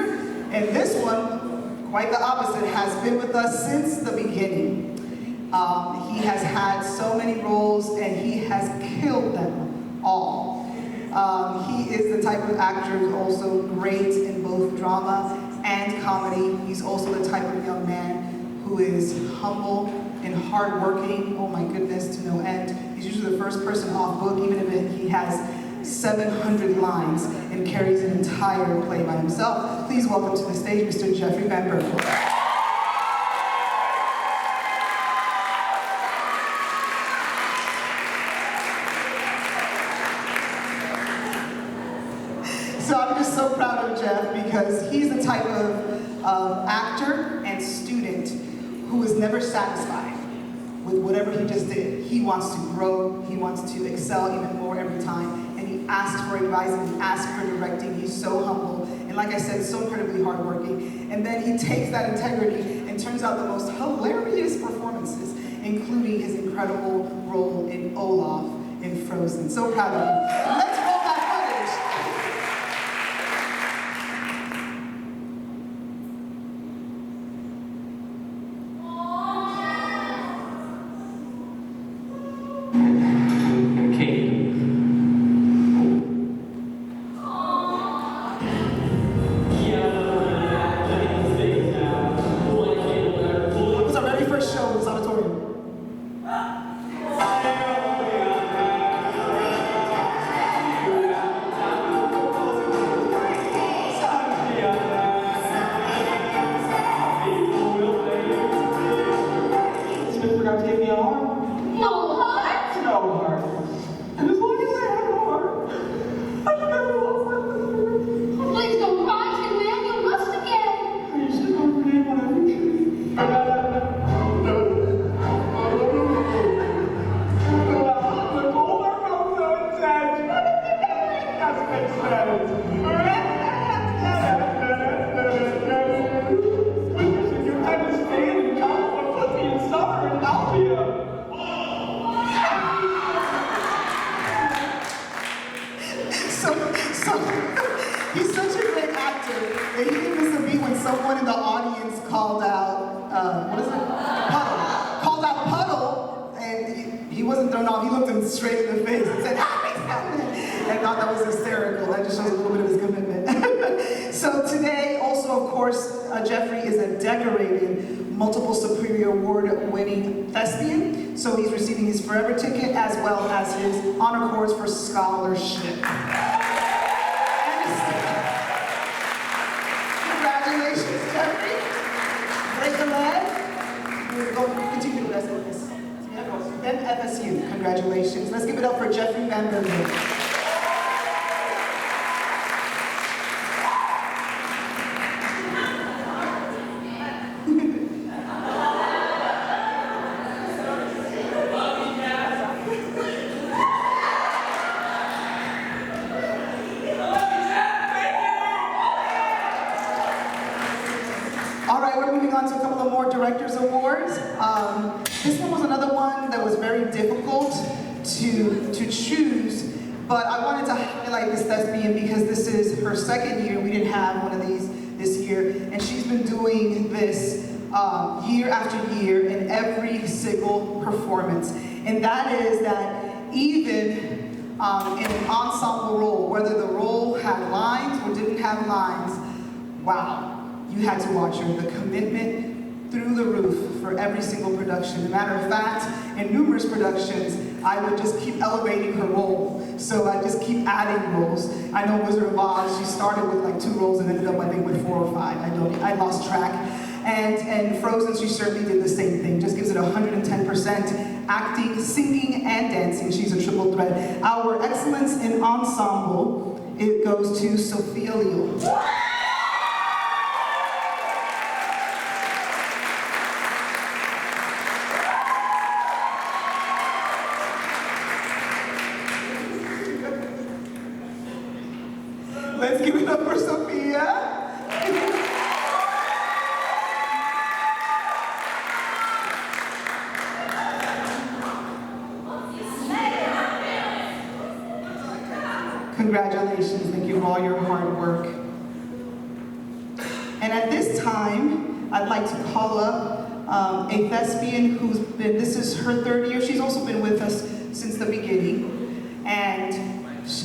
and this one, quite the opposite, has been with us since the beginning. He has had so many roles, and he has killed them all. He is the type of actor who's also great in both drama and comedy. He's also the type of young man who is humble and hardworking, oh my goodness, to no end. He's usually the first person off book, even if he has 700 lines and carries an entire play by himself. Please welcome to the stage Mr. Jeffrey Van Berkel. So I'm just so proud of Jeff because he's the type of actor and student who is never satisfied with whatever he just did. He wants to grow, he wants to excel even more every time, and he asks for advice and he asks for directing. He's so humble, and like I said, so incredibly hardworking. And then he takes that integrity and turns out the most hilarious performances, including his incredible role in Olaf in Frozen. So proud of him. Let's roll that footage. What's our very first show in this auditorium? Forgot to take me a heart. No heart. No heart. And as long as I have no heart, I never will. Please don't cry. It's gonna land your rust again. I used to go for name whatever. The colder comes so intense. That makes sense. Wishing you understand and come and put me in summer and I'll be So, he's such a great actor that he didn't miss a beat when someone in the audience called out, what is it? Puddle. Called out Puddle, and he wasn't thrown off. He looked him straight in the face and said, "Happy Sunday!" I thought that was hysterical. That just shows a little bit of his commitment. So today, also, of course, Jeffrey is a decorated, multiple Superior Award winning thespian. So he's receiving his forever ticket as well as his honor cords for scholarship. Congratulations, Jeffrey. Break the leg. We're going to continue the rest of this. Then FSU. Congratulations. Let's give it up for Jeffrey Van Berkel. All right, we're moving on to a couple of more Directors Awards. This one was another one that was very difficult to choose, but I wanted to highlight this thespian because this is her second year. We didn't have one of these this year, and she's been doing this year after year in every single performance. And that is that even in an ensemble role, whether the role had lines or didn't have lines, wow. You had to watch her. The commitment through the roof for every single production. As a matter of fact, in numerous productions, I would just keep elevating her role. So I just keep adding roles. I know Wizard of Oz, she started with like 2 roles and ended up, I think, with 4 or 5. I lost track. And in Frozen, she certainly did the same thing, just gives it 110%, acting, singing, and dancing. She's a triple threat. Our excellence in ensemble, it goes to Sophia Leal. Let's give it up for Sophia. Congratulations, thank you for all your hard work. And at this time, I'd like to call up a thespian who's been, this is her third year, she's also been with us since the beginning. And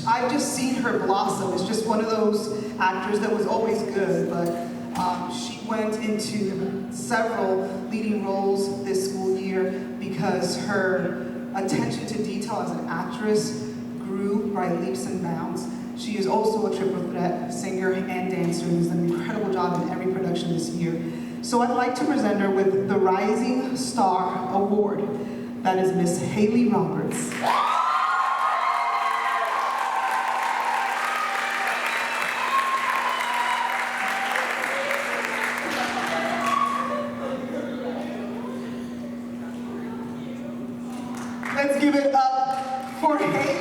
I've just seen her blossom. It's just one of those actors that was always good, but she went into several leading roles this school year because her attention to detail as an actress grew by leaps and bounds. She is also a triple threat singer and dancer and has done an incredible job in every production this year. So I'd like to present her with the Rising Star Award. That is Miss Haley Roberts. Let's give it up for Haley.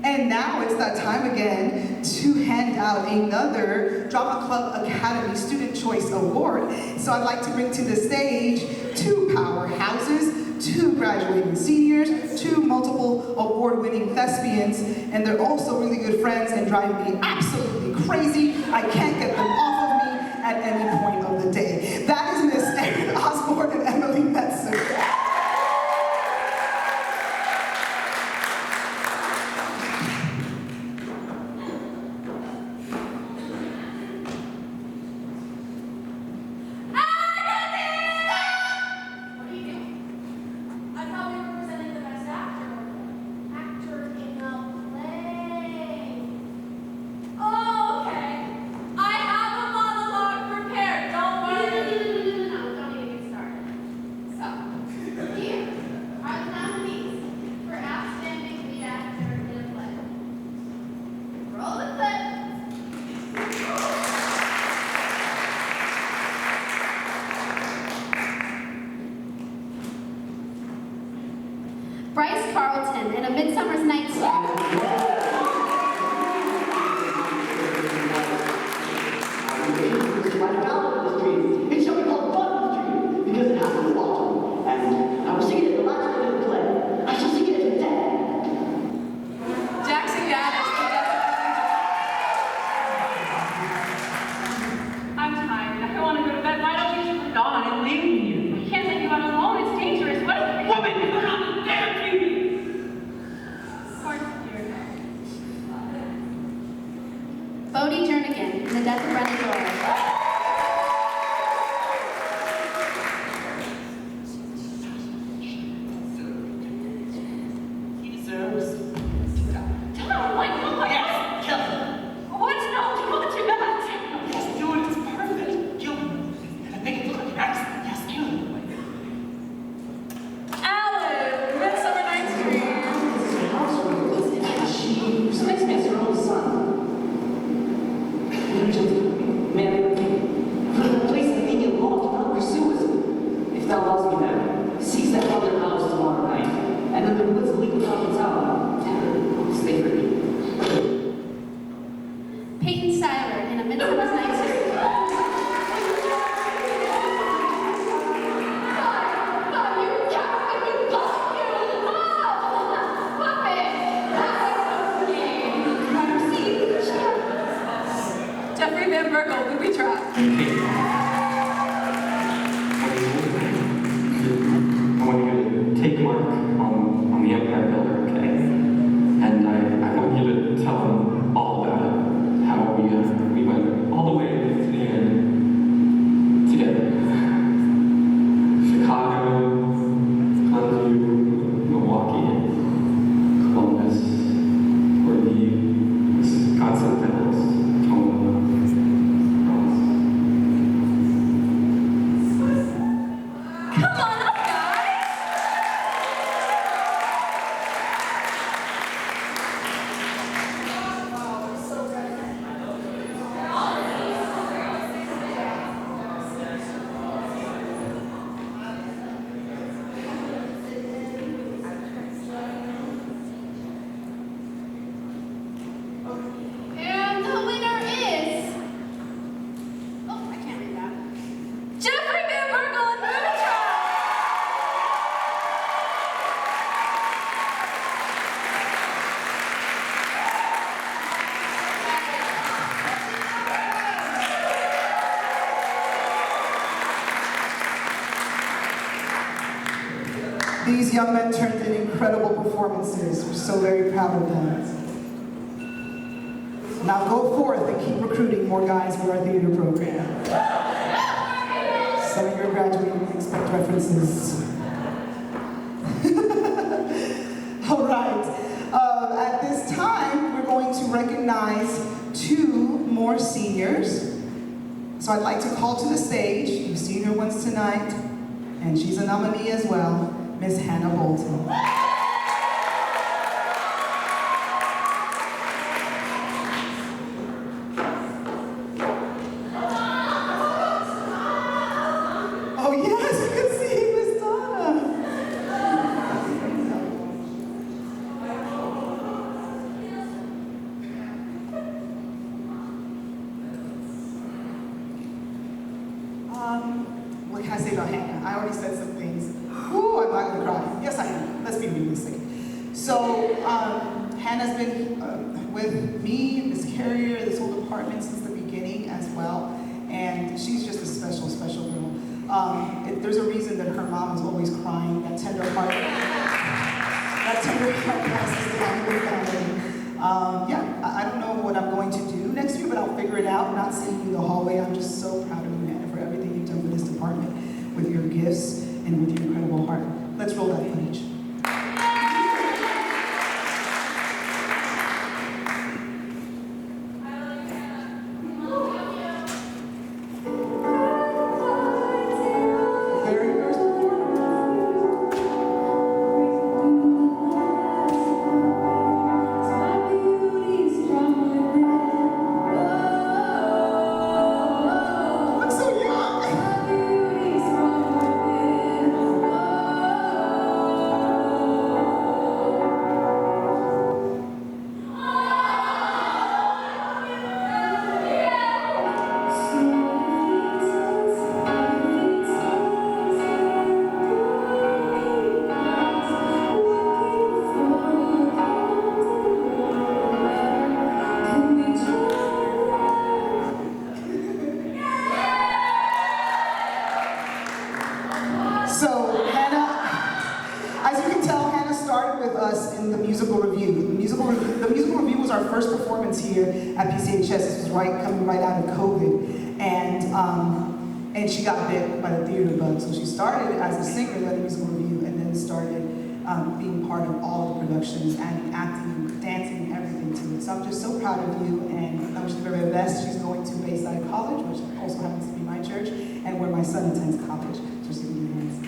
And now it's that time again to hand out another Drama Club Academy Student Choice Award. So I'd like to bring to the stage two powerhouses, two graduating seniors, two multiple award-winning thespians, and they're also really good friends and drive me absolutely crazy. I can't get them off of me at any point of the day. That is Miss Erin Osborne and Emily Metzer. In A Midsummer's Night's Dream. It shall be called Button's Dream because it happens in autumn. And I will sing it at the last minute of the play. I shall sing it to death. Jackson Gaddis. I'm tired. I don't want to go to bed. Why don't you keep on and leave me? I can't take you out alone. It's dangerous. What if woman, you're not there, baby? Of course you're not. Bodie Jernigan in The Death of Brendan Doyle. These young men turned in incredible performances. We're so very proud of them. Now go forth and keep recruiting more guys for our theater program. Some of your graduating expect references. All right. At this time, we're going to recognize 2 more seniors. So I'd like to call to the stage the senior ones tonight, and she's a nominee as well, Miss Hannah Bolton. Oh yes, you can see Miss Donna. What can I say about Hannah? I already said some things. Ooh, I'm not gonna cry. Yes, I am. Let's be realistic. So, Hannah's been with me, Miss Carrier, this whole department since the beginning as well. And she's just a special, special girl. There's a reason that her mom is always crying, that tender heart passes down the family. Yeah, I don't know what I'm going to do next year, but I'll figure it out. Not seeing you in the hallway. I'm just so proud of you, Hannah, for everything you've done for this department, with your gifts and with your incredible heart. Let's roll that footage. At PCHS, this was coming right out of COVID, and she got bit by the theater bug. So she started as a singer at the musical review, and then started being part of all the productions, adding acting, dancing, everything to it. So I'm just so proud of you, and I wish you the very best. She's going to Bayside College, which also happens to be my church, and where my son attends college. Just give me your hands.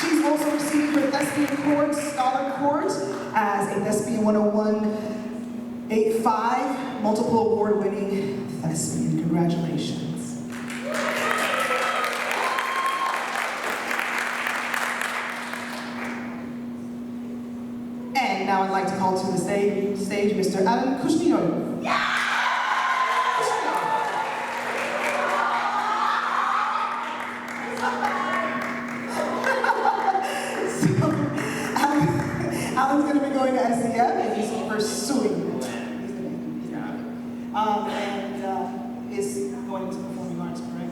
She's also received her Thespian Court, Scholar Court, as a Thespian 101-85, multiple award-winning thespian. Congratulations. And now I'd like to call to the stage Mr. Alan Kushnio. Yeah! Alan's going to be going to SEF, and he's pursuing it. And is going to performing arts, correct?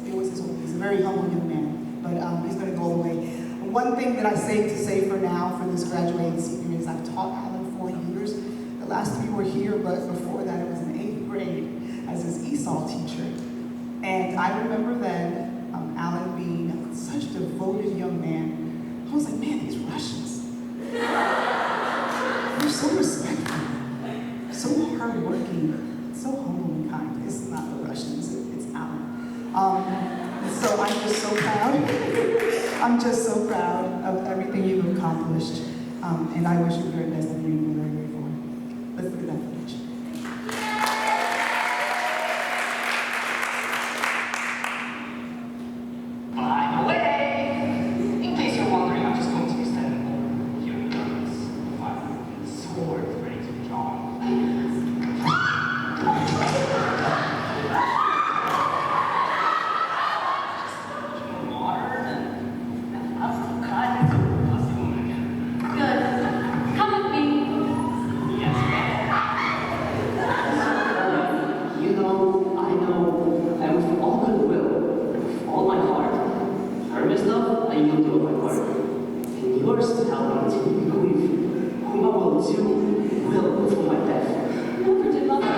He's a very humble young man, but he's going to go all the way. One thing that I say for now, for this graduating senior, is I've taught Alan 4 years. The last 3 were here, but before that, it was in 8th grade as his ESOL teacher. And I remember then Alan being such a devoted young man. I was like, man, these Russians, they're so respectful, so hardworking, so humble and kind. It's not the Russians, it's Alan. So I'm just so proud. I'm just so proud of everything you've accomplished. And I wish you the very best and you're very grateful. Let's look at that footage. you do my part. And yours to help me to believe whom I will do will until my death. Never did love you.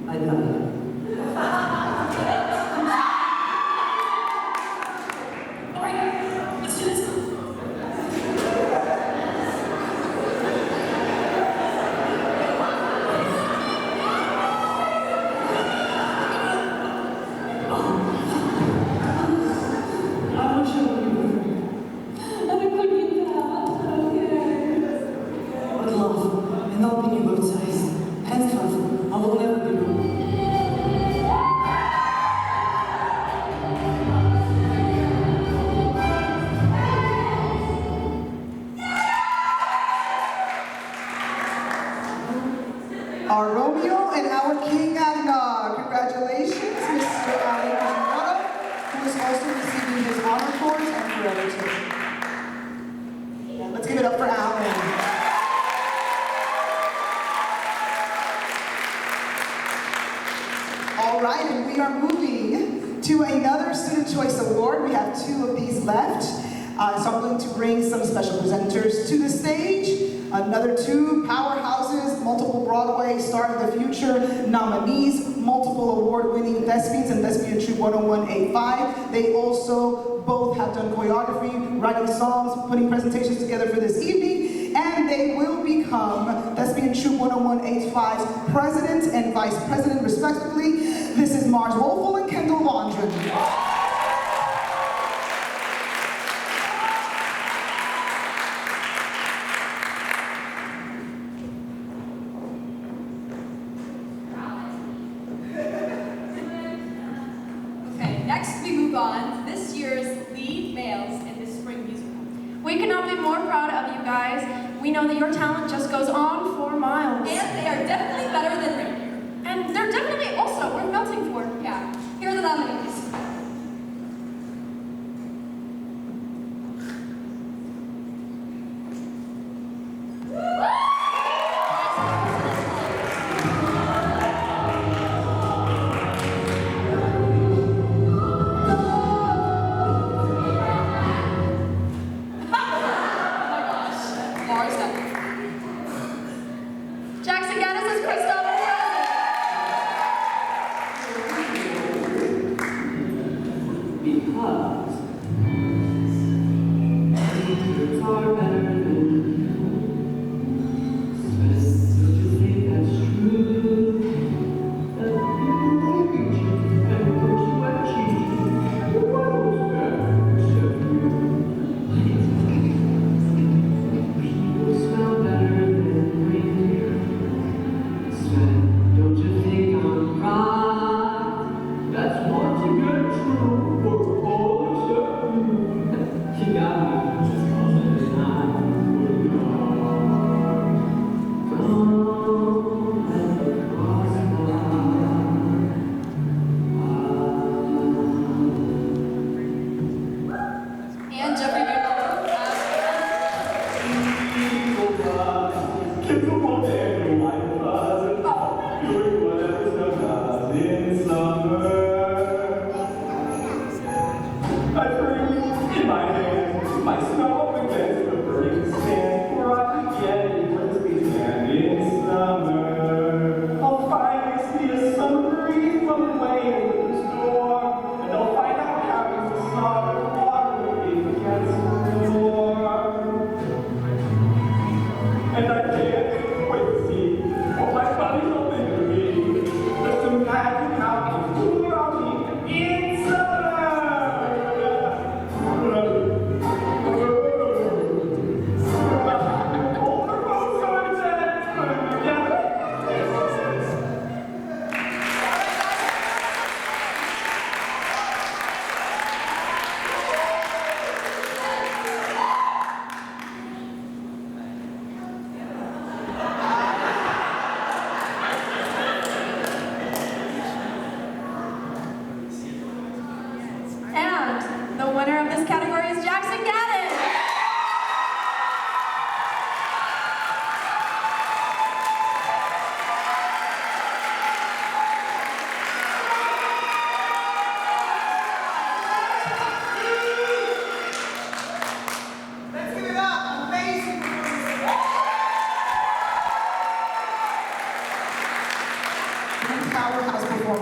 I love you. Alright, let's do this. But love, and not being baptized, henceforth, I will never be wrong. Our Romeo and our King Agna. Congratulations, Mr. Ali Kajimata, who is also receiving his honor cords and forever. Let's give it up for Alan. All right, and we are moving to another Student Choice Award. We have 2 of these left. So I'm going to bring some special presenters to the stage. Another 2 powerhouses, multiple Broadway Star of the Future nominees, multiple award-winning thespians and Thespian Troupe 101A5. They also both have done choreography, writing songs, putting presentations together for this evening, and they will become Thespian Troupe 101A5's president and vice president, respectively. This is Mars Wolfel and Kendall London. Next, we move on to this year's lead males in the spring musical. We cannot be more proud of you guys. We know that your talent just goes on for miles. And they are definitely better than reindeer. And they're definitely also worth melting for. Yeah, here are the nominees. Jackson Gaddis is Christopher Because secrets are better than Swiss, don't you think that's true? That people reach and push what cheese. What was better except people smell better than reindeer. Sven, don't you think I'm right? That's what you get true for all except you. You got me just 'cause I deny who you are. Don't ever cross the line. And Jeffrey Goodall. Kids will want to end your life, doing whatever's done in summer. I bring in my hand my snow against the burning sand, where I can get it with me hand in summer. I'll finally see a summer breeze from away in the store, and I'll find out how to solid water against the door. And I can't wait to see what my buddies will think of me. Just imagine how cool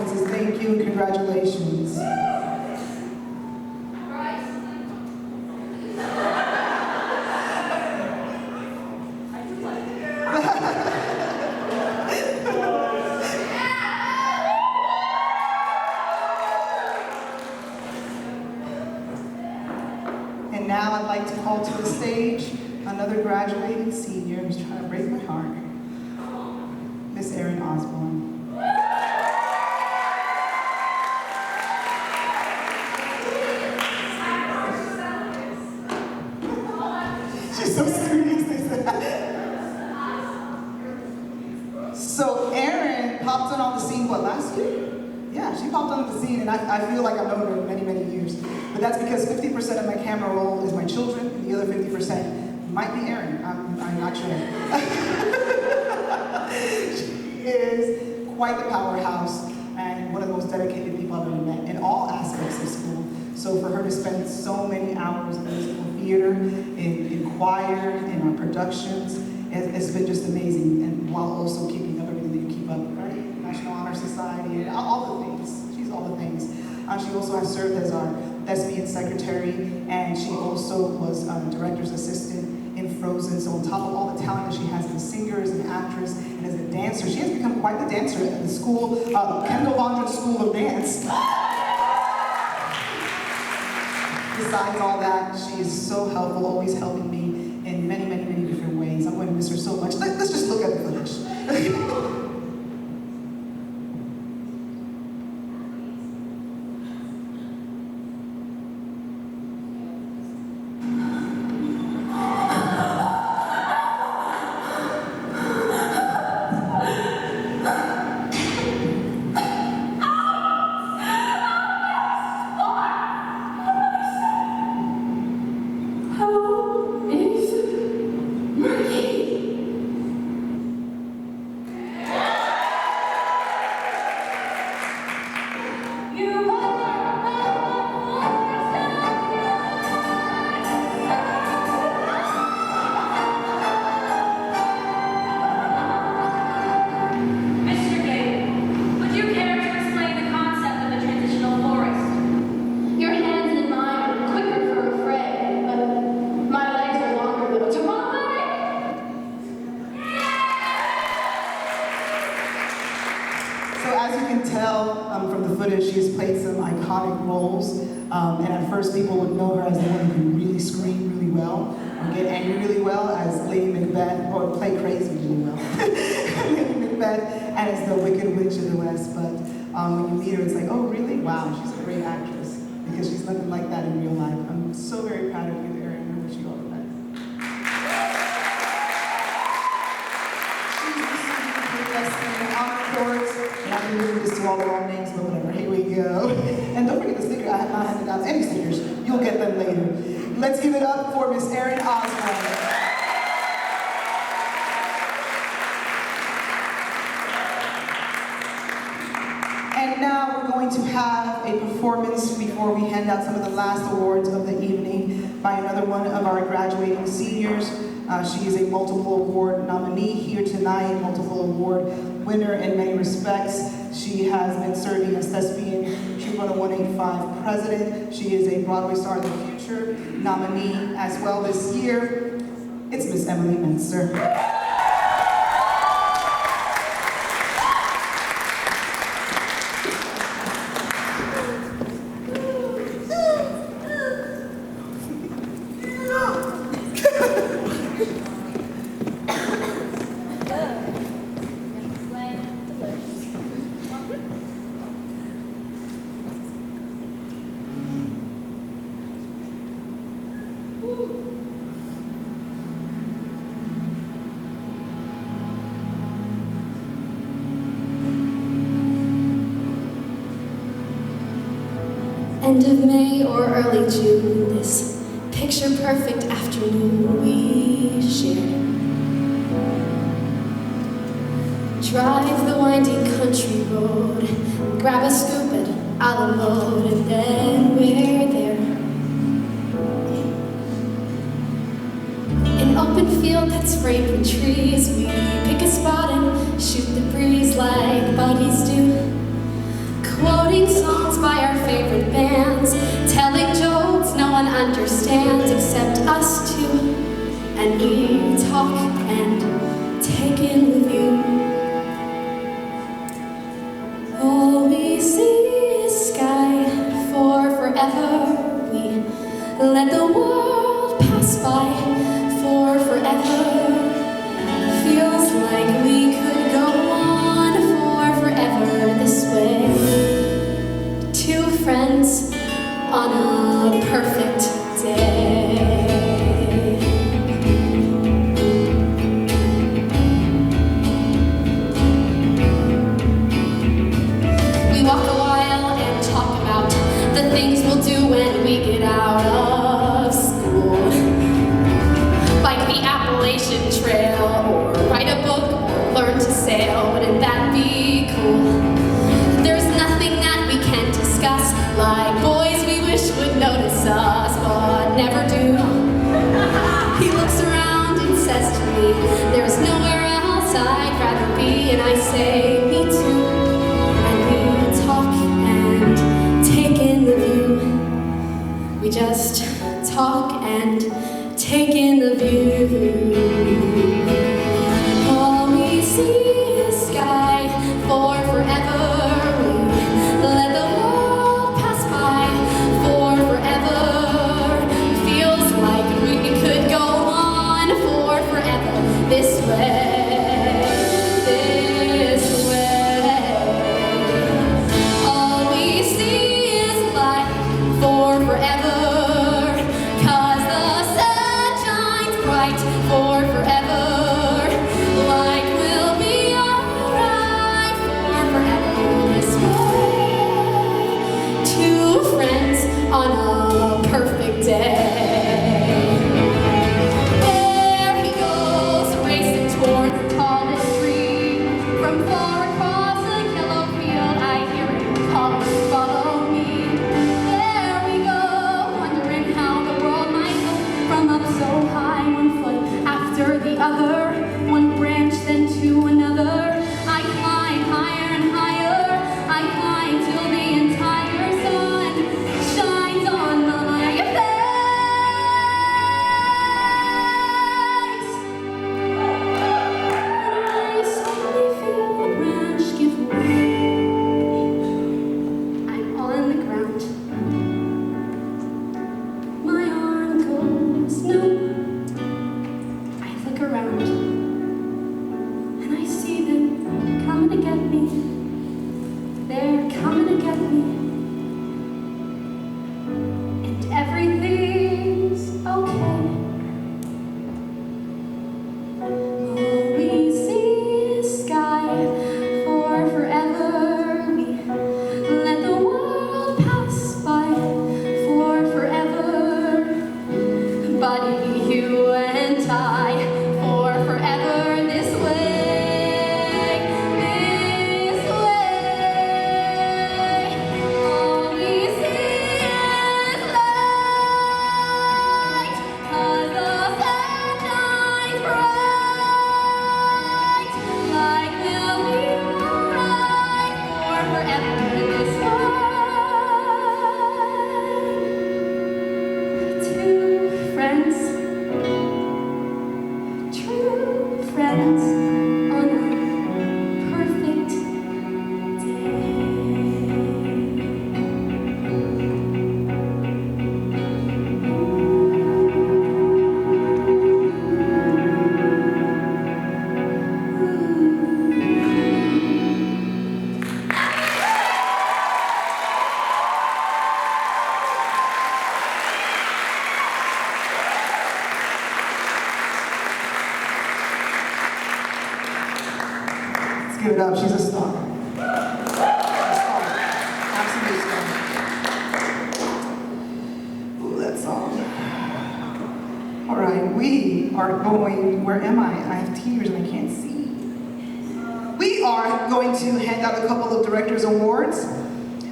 and says thank you and congratulations. And now I'd like to call to the stage another graduating senior who's trying to break my heart, Miss Erin Osborne. She's so serious, they said. So Erin popped on the scene, what, last year? Yeah, she popped on the scene, and I feel like I've known her many, many years. But that's because 50% of my camera roll is my children, and the other 50% might be Erin. I'm not sure. She is quite the powerhouse and one of the most dedicated people I've ever met in all aspects of school. So for her to spend so many hours in musical theater, in choir, in our productions, it's been just amazing. And while also keeping up everything that you keep up, right? National Honor Society, and all the things. She's all the things. She also has served as our lesbian secretary, and she also was director's assistant in Frozen. So on top of all the talent that she has as a singer, as an actress, and as a dancer, she has become quite the dancer at the school, Kendall Vondran School of Dance. Besides all that, she is so helpful, always helping me in many, many, many different ways. I'm going to miss her so much. Let's just look at the footage. From the footage, she has played some iconic roles, and at first people would know her as the one who can really scream really well, or get angry really well as Lady Macbeth, or play crazy really well, Lady Macbeth, and as the Wicked Witch of the West. But when you meet her, it's like, oh really? Wow, she's a great actress, because she's nothing like that in real life. I'm so very proud of you, Erin, and I wish you all the best. And I've been doing this to all the wrong names, but whatever, here we go. And don't forget the sticker, I have not handed out any stickers. You'll get them later. Let's give it up for Miss Erin Osborne. And now we're going to have a performance before we hand out some of the last awards of the evening by another one of our graduating seniors. She is a multiple award nominee here tonight, multiple award winner in many respects. She has been serving as Thespian Troop 185 president. She is a Broadway Star of the Future nominee as well this year. It's Miss Emily Menser. End of May or early June, this picture-perfect afternoon we shared. Drive the winding country road, grab a scoop at Alamo, and then we're there. An open field that's framed with trees, we pick a spot and shoot the breeze like buddies do. Quoting songs by our favorite bands, telling jokes no one understands except us two. And we talk and take in the view. All we see is sky for forever. We let the world pass by for forever. Feels like we could go on for forever this way. Two friends on a perfect day. We walk a while and talk about the things we'll do when we get out of school. Like the Appalachian Trail, or write a book, or learn to sail. Wouldn't that be cool? There's nothing that we can't discuss, like boys we wish would notice us, but never do. He looks around and says to me, there's nowhere else I'd rather be, and I say, me too. And we talk and take in the view. We just talk and take in the view. All we see is sky for forever. We let the world pass by for forever. Feels like we could go on for forever this way. This way. All we see is life for forever. 'Cause the sun shines bright for forever. Like we'll be alright for forever this way. Two friends on a perfect day. There he goes, racing toward the tallest tree. From far across the yellow field, I hear him calling, follow me. There we go, wondering how the world might look from up so high, one foot after the other, one branch then to another. I climb higher and higher, I climb till the entire sun shines on my face. I suddenly feel the branch give way. I'm on the ground. My arm goes numb. I look around and I see them coming to get me. They're coming to get me. And everything's okay. All we see is sky for forever. We let the world pass by for forever. Buddy, you and I, for forever this way, this way. All we see is light, 'cause the sun shines bright. Like we'll be alright for forever this way. Two friends, true friends on a perfect day. Let's give it up. She's a star. A star. Absolute star. Ooh, that song. All right, we are going. Where am I? I have tears and I can't see. We are going to hand out a couple of Directors Awards.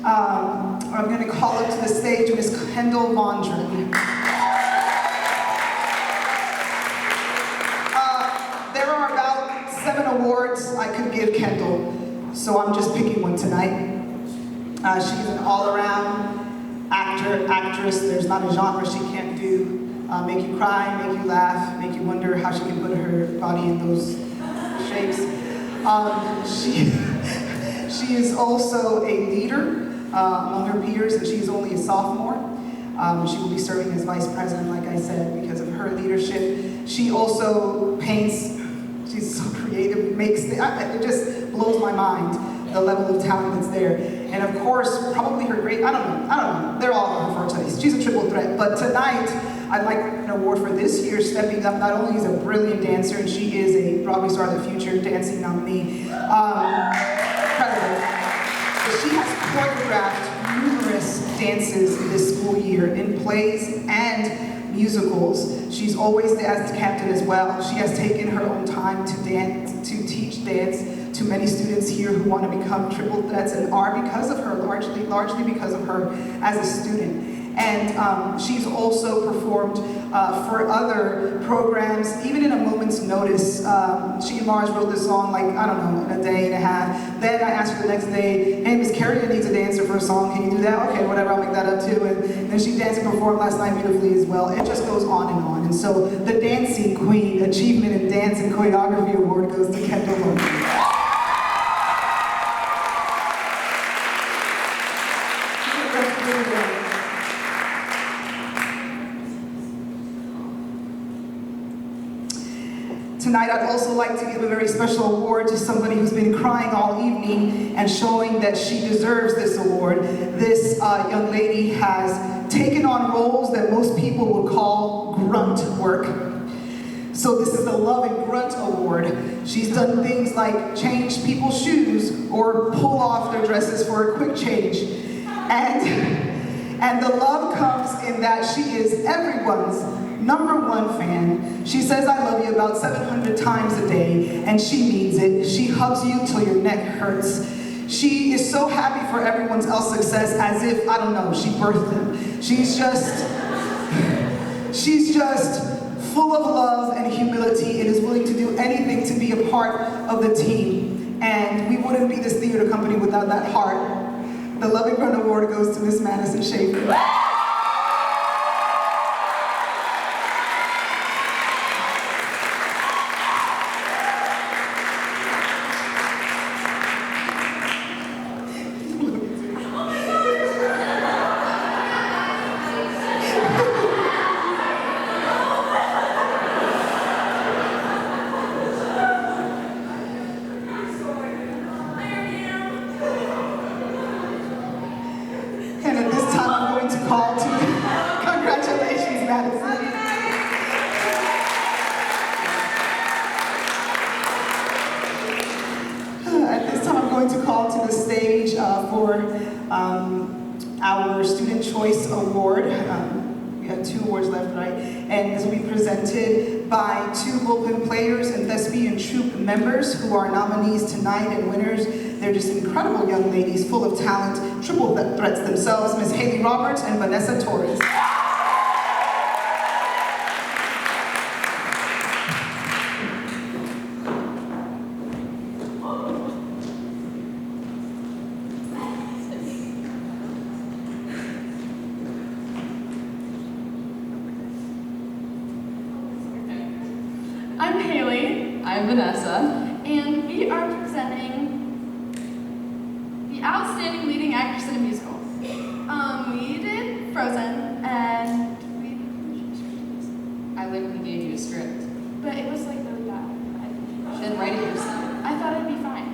I'm going to call up to the stage Miss Kendall Vondren. There are about 7 awards I could give Kendall, so I'm just picking one tonight. She's an all-around actor, actress. There's not a genre she can't do. Make you cry, make you laugh, make you wonder how she can put her body in those shapes. She is also a leader among her peers, and she's only a sophomore. She will be serving as vice president, like I said, because of her leadership. She also paints. She's so creative, it just blows my mind, the level of talent that's there. And of course, probably her great, I don't know, they're all on her taste. She's a triple threat. But tonight, I'd like an award for this year, stepping up. Not only is a brilliant dancer, and she is a Broadway Star of the Future dancing nominee, incredible. But she has choreographed numerous dances this school year in plays and musicals. She's always danced captain as well. She has taken her own time to dance, to teach dance to many students here who want to become triple threats and are because of her, largely because of her as a student. And she's also performed for other programs, even in a moment's notice. She and Mars wrote this song, like, I don't know, in a day and a half. Then I asked her the next day, hey, Miss Carrie needs a dancer for a song. Can you do that? Okay, whatever, I'll make that up too. And then she danced and performed last night beautifully as well. It just goes on and on. And so the Dancing Queen Achievement in Dance and Choreography Award goes to Kendall Logan. Tonight, I'd also like to give a very special award to somebody who's been crying all evening and showing that she deserves this award. This young lady has taken on roles that most people would call grunt work. So this is the Love and Grunt Award. She's done things like change people's shoes or pull off their dresses for a quick change. And the love comes in that she is everyone's #1 fan. She says I love you about 700 times a day, and she means it. She hugs you till your neck hurts. She is so happy for everyone else's success as if, I don't know, she birthed them. She's just full of love and humility and is willing to do anything to be a part of the team. And we wouldn't be this theater company without that heart. The Love and Grunt Award goes to Miss Madison Schaefer. Our Student Choice Award. We have 2 awards left, right? And this will be presented by 2 bullpen players and thespian troupe members who are nominees tonight and winners. They're just incredible young ladies, full of talent, triple threats themselves, Miss Haley Roberts and Vanessa Torres. I'm Haley. I'm Vanessa. And we are presenting the Outstanding Leading Actress in a Musical. We did Frozen, and I literally gave you a script. But it was like really bad. Then write it yourself. I thought I'd be fine.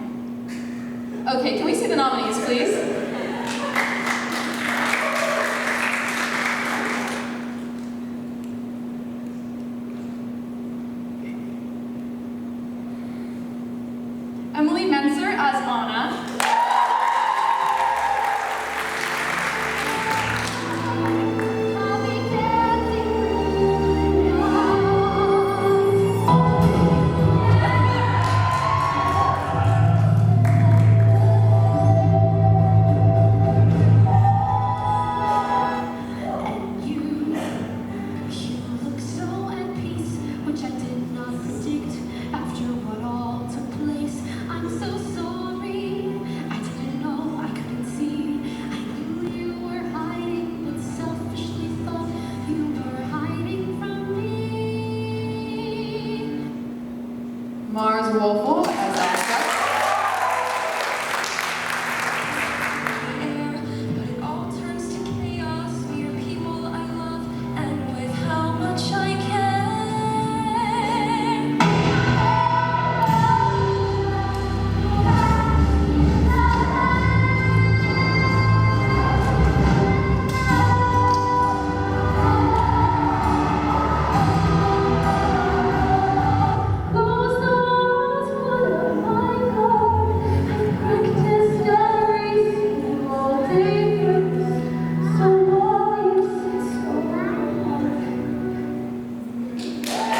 Okay, can we see the nominees, please? Emily Menser as Anna. Woelfel as our judge. But it all turns to chaos. We are people I love, and with how much I care. Those notes put on my card. I've practiced every single day through. So why is it so hard? You guys,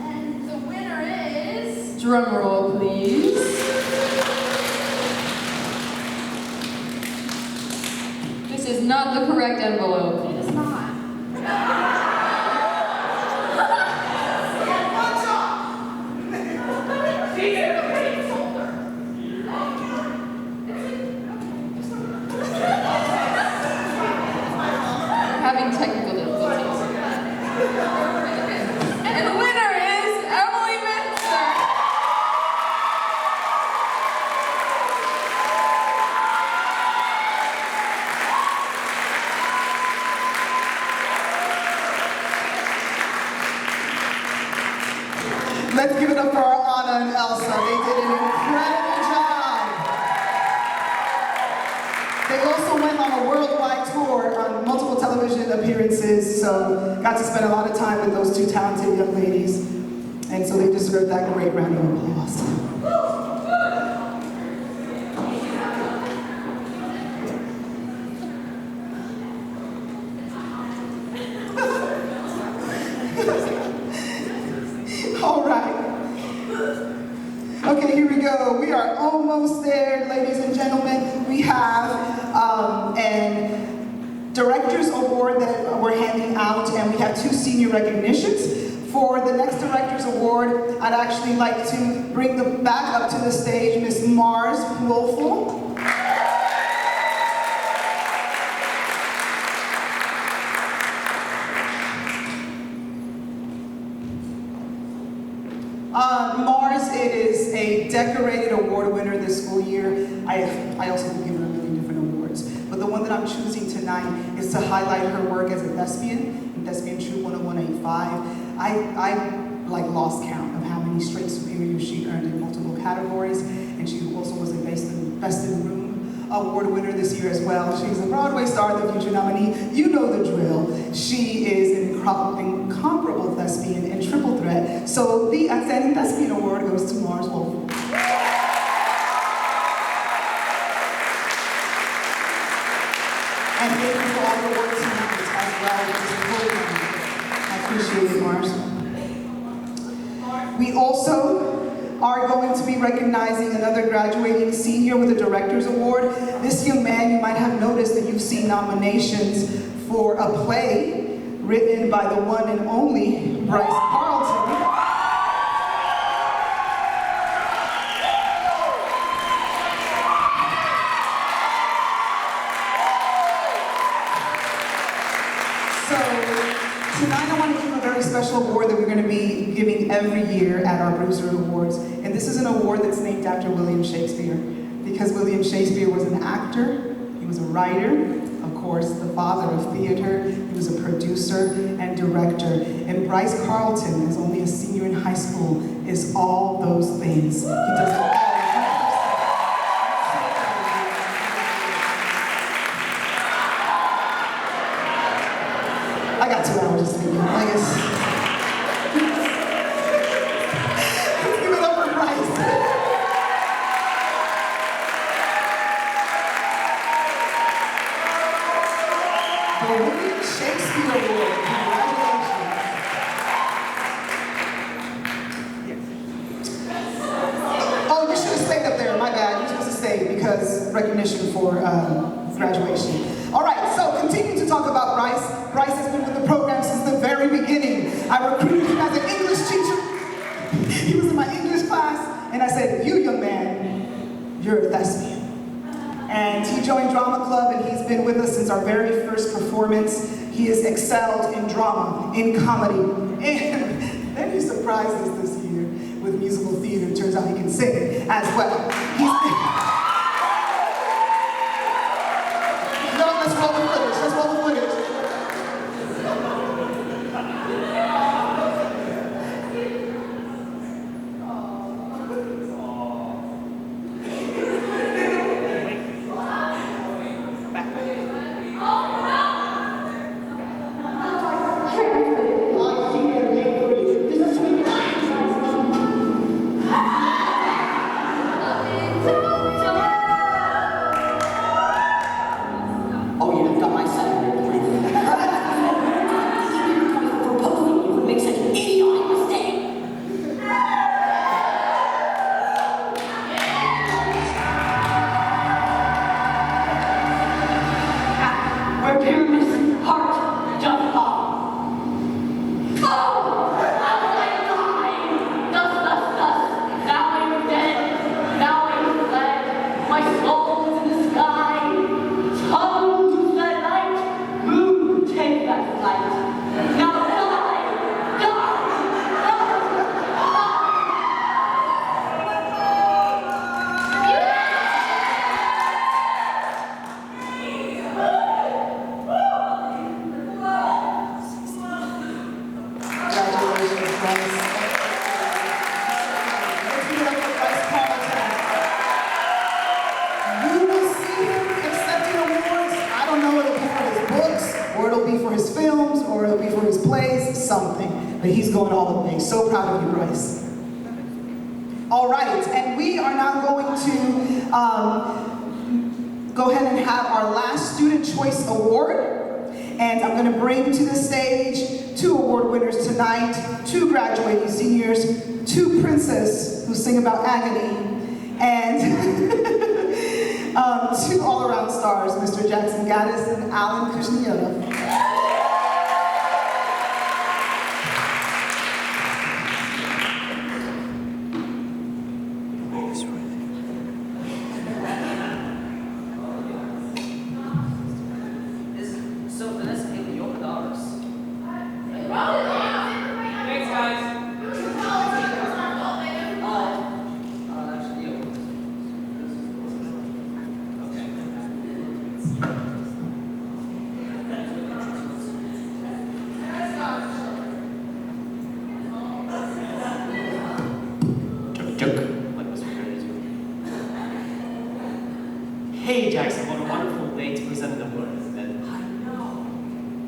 and the winner is. Drum roll, please. This is not the correct envelope. It is not. We're having technical difficulties. And the winner is Emily Minster. Let's give it up for our Anna and Elsa. They did an incredible job. They also went on a worldwide tour on multiple television appearances, so got to spend a lot of time with those two talented young ladies. And so they deserve that great round of applause. All right. Okay, here we go. We are almost there, ladies and gentlemen. We have an Director's Award that we're handing out, and we have 2 senior recognitions. For the next Director's Award, I'd actually like to bring back up to the stage Miss Mars Woelfel. Mars is a decorated award winner this school year. I also give her a million different awards, but the one that I'm choosing tonight is to highlight her work as a thespian in Thespian Troupe 10185. I like lost count of how many straight superiors she earned in multiple categories, and she also was a Best in Room award winner this year as well. She's a Broadway Star of the Future nominee. You know the drill. She is an incomparable thespian and triple threat. So the Outstanding Thespian Award goes to Mars Woelfel. And thank you for all your work tonight as well with this program. I appreciate it, Mars. We also are going to be recognizing another graduating senior with a Director's Award. This young man, you might have noticed that you've seen nominations for a play written by the one and only Bryce Carlton. Tonight I want to give a very special award that we're going to be giving every year at our Bruizer Awards. And this is an award that's named after William Shakespeare. Because William Shakespeare was an actor, he was a writer, of course, the father of theater, he was a producer and director. And Bryce Carlton, as only a senior in high school, is all those things. He does all. I got 2 hours to speak. I guess. Let's give it up for Bryce. The William Shakespeare Award. Congratulations. Oh, you should have stayed up there. My bad. You're supposed to stay because recognition for graduation. All right, so continue to talk about Bryce. Bryce has been with the program since the very beginning. I recruited him as an English teacher. He was in my English And I said, you young man, you're a thespian. And he joined Drama Club and he's been with us since our very first performance. He has excelled in drama, in comedy, and then he surprised us this year with musical theater. It turns out he can sing as well. No, let's roll with footage. Let's roll with footage. Oh yeah, I've got my second brief. For posting you makes an idiotic mistake. Where Pyramus' heart doth fall. Oh! How will I die? Thus, thus, thus. Now I am dead. Now I am fled. My soul is in the sky. Sun, use thy light. Moon, take thy flight. Now die! Die! Congratulations, Bryce. Let's give it up for Bryce Carlton. You will see him accepting awards. I don't know, it'll be for his books, or it'll be for his films, or it'll be for his plays, something. But he's going all the way. So proud of you, Bryce. All right, and we are now going to go ahead and have our last Student Choice Award. And I'm going to bring to the stage 2 award winners tonight, 2 graduating seniors, 2 princes who sing about agony, and 2 all-around stars, Mr. Jackson Gaddis and Alan Kushniota. So Vanessa gave me your dollars. Thanks, guys. Actually, you. Okay. Joke. Like this one. Hey Jackson, what a wonderful way to present an award. I know.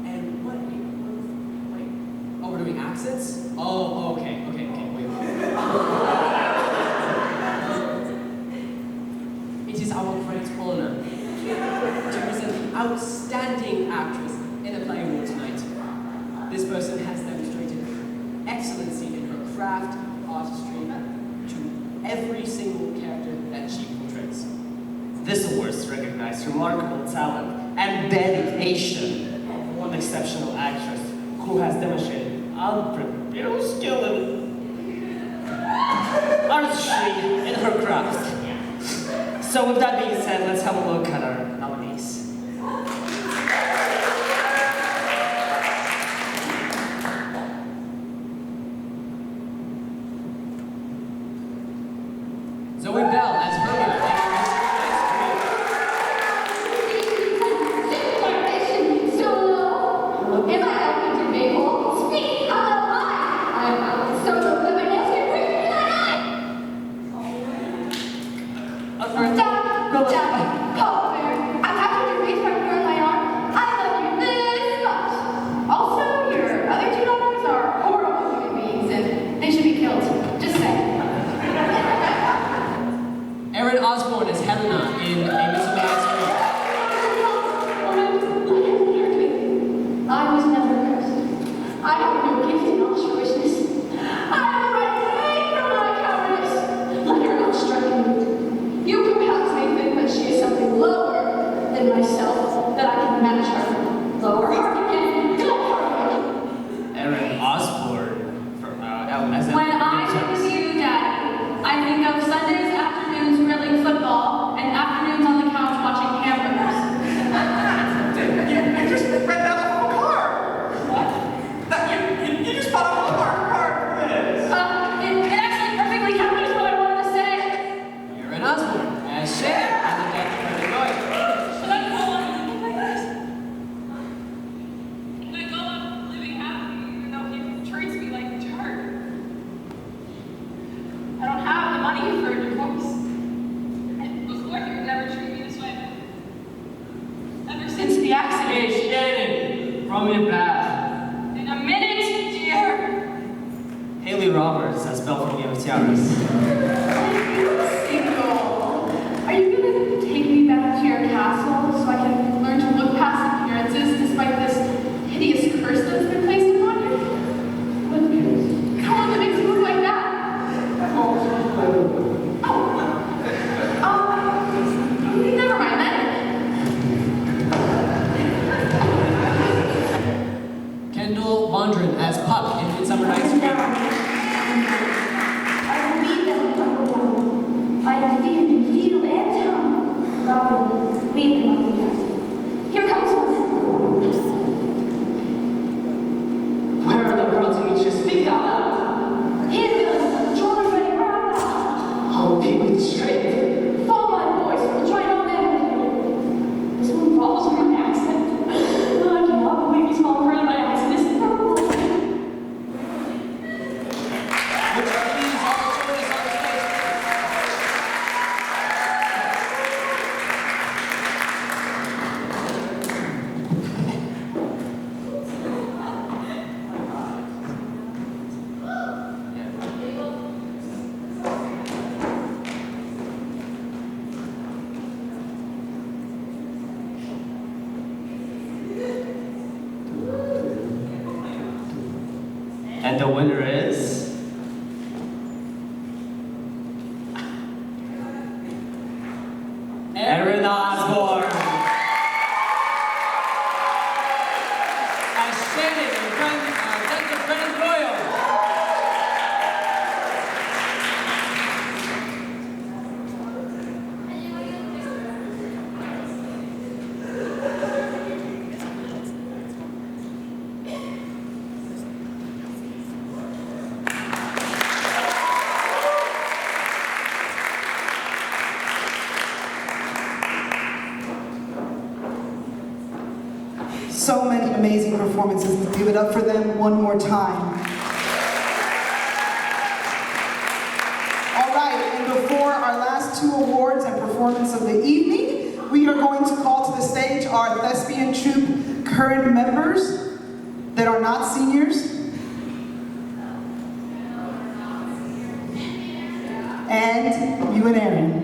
And what? Wait. Oh, we're doing accents? Oh, okay. Wait. It is our great honor to present the outstanding actress in a play award tonight. This person has demonstrated excellency in her craft, artistry, to every single character that she portrays. This award recognizes remarkable talent and dedication of one exceptional actress who has demonstrated unparalleled skill and artistry in her craft. So with that being said, let's have a look at our nominees. Zoe Bell as Herbert. So low. Am I helping to make home? Speak. Hello, hi. I'm so low that my nails get pretty Jack, Paul Bear. I'm happy to raise my girl in my arm. I love you this much. Also, your other 2 daughters are horrible human beings and they should be killed. Just saying. Julie Roberts as Belphegor of Tiaras. Single. Are you gonna take me back to your castle so I can learn to look past appearances despite this hideous curse that's been placed upon you? What curse? Come on, that makes you look like that. Never mind then. Kendall Wondren as Puck in Midsummer Night's Dream. I will be them, number one. I will be in field and town. Robin, lead them on the castle. Here comes one. Where are the girls who each speak out loud? Here goes Jordan Ray Brown. I'll keep it straight. Follow my voice. We'll try no man. This one follows my accent. I cannot believe he's falling around my accent. This is terrible. Would you please all join us on the stage? And the winner is... Erin Osborne! As Shannon and Dr. Brennan Royal! So many amazing performances. Let's give it up for them one more time. All right, and before our last two awards and performance of the evening, we are going to call to the stage our thespian troupe current members that are not seniors. And you and Aaron.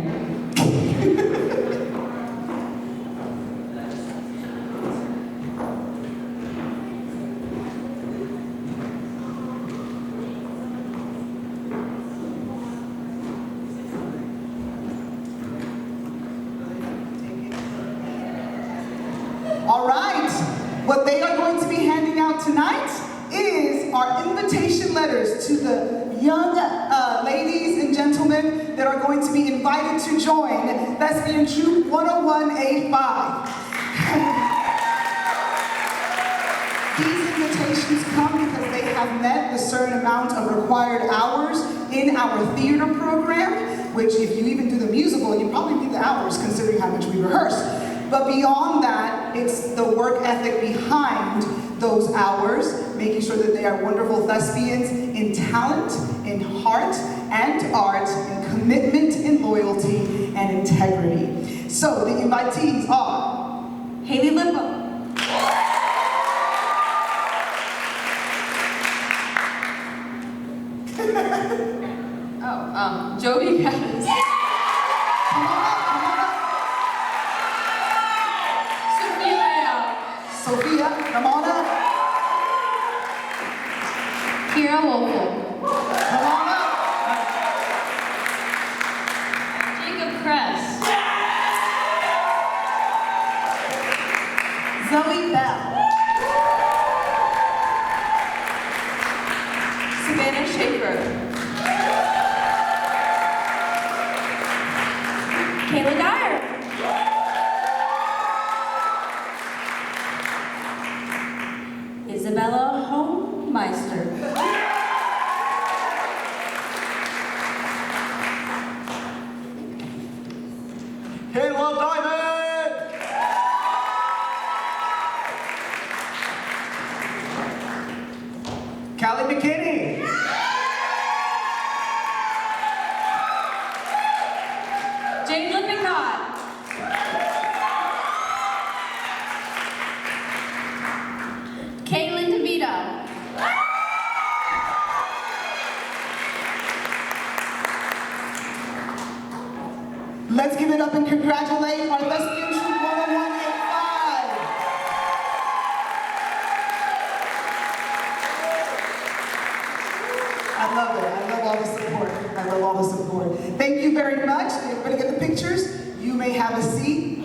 All right, what they are going to be handing out tonight is our invitation letters to the young ladies and gentlemen that are going to be invited to join Thespian Troupe 10185. These invitations come because they have met the certain amount of required hours in our theater program, which if you even do the musical, you probably need the hours considering how much we rehearse. But beyond that, it's the work ethic behind those hours, making sure that they are wonderful thespians in talent, in heart and art, in commitment, in loyalty, and integrity. So the invitees are Haley Limbo, Joey Gaddis. come on up. Sophia, come on up. Kira Wolfel. Come on up. Jacob Kress. Zoe Bell. Savannah Schaefer. Kayla Dyer. Isabella Homemeister. Let's give it up and congratulate our Lesbian Troop 10185. I love it. I love all the support. I love all the support. Thank you very much. Everybody get the pictures? You may have a seat.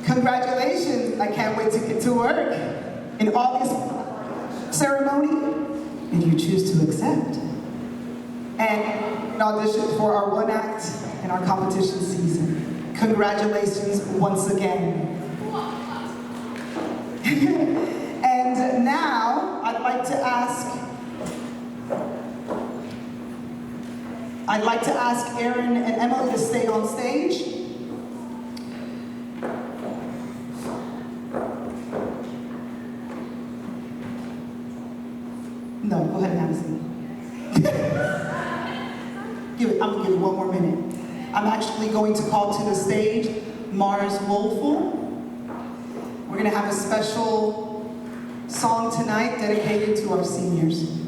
Congratulations. I can't wait to get to work. In August ceremony, if you choose to accept. And an audition for our one act in our competition season. Congratulations once again. And now, I'd like to ask Aaron and Emily to stay on stage. No, go ahead and have a seat. I'm gonna give it one more minute. I'm actually going to call to the stage Mars Woolful. We're gonna have a special song tonight dedicated to our seniors.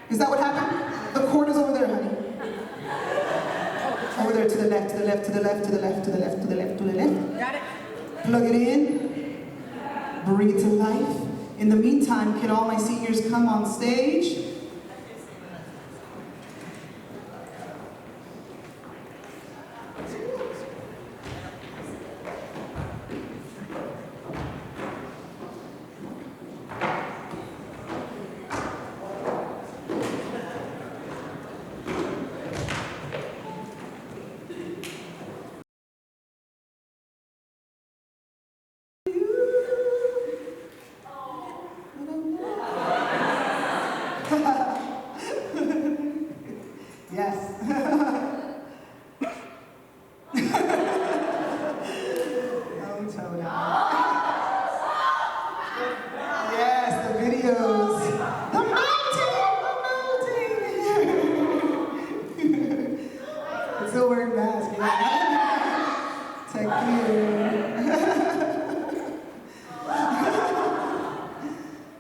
Is that what happened? The cord is over there, honey. Over there to the left, to the left, to the left, to the left, to the left, to the left, to the left. Got it? Plug it in. Bring it to life. In the meantime, can all my seniors come on stage? Yes. I'm telling you. Yes, the videos. The melting. I'm still wearing masks. Thank you.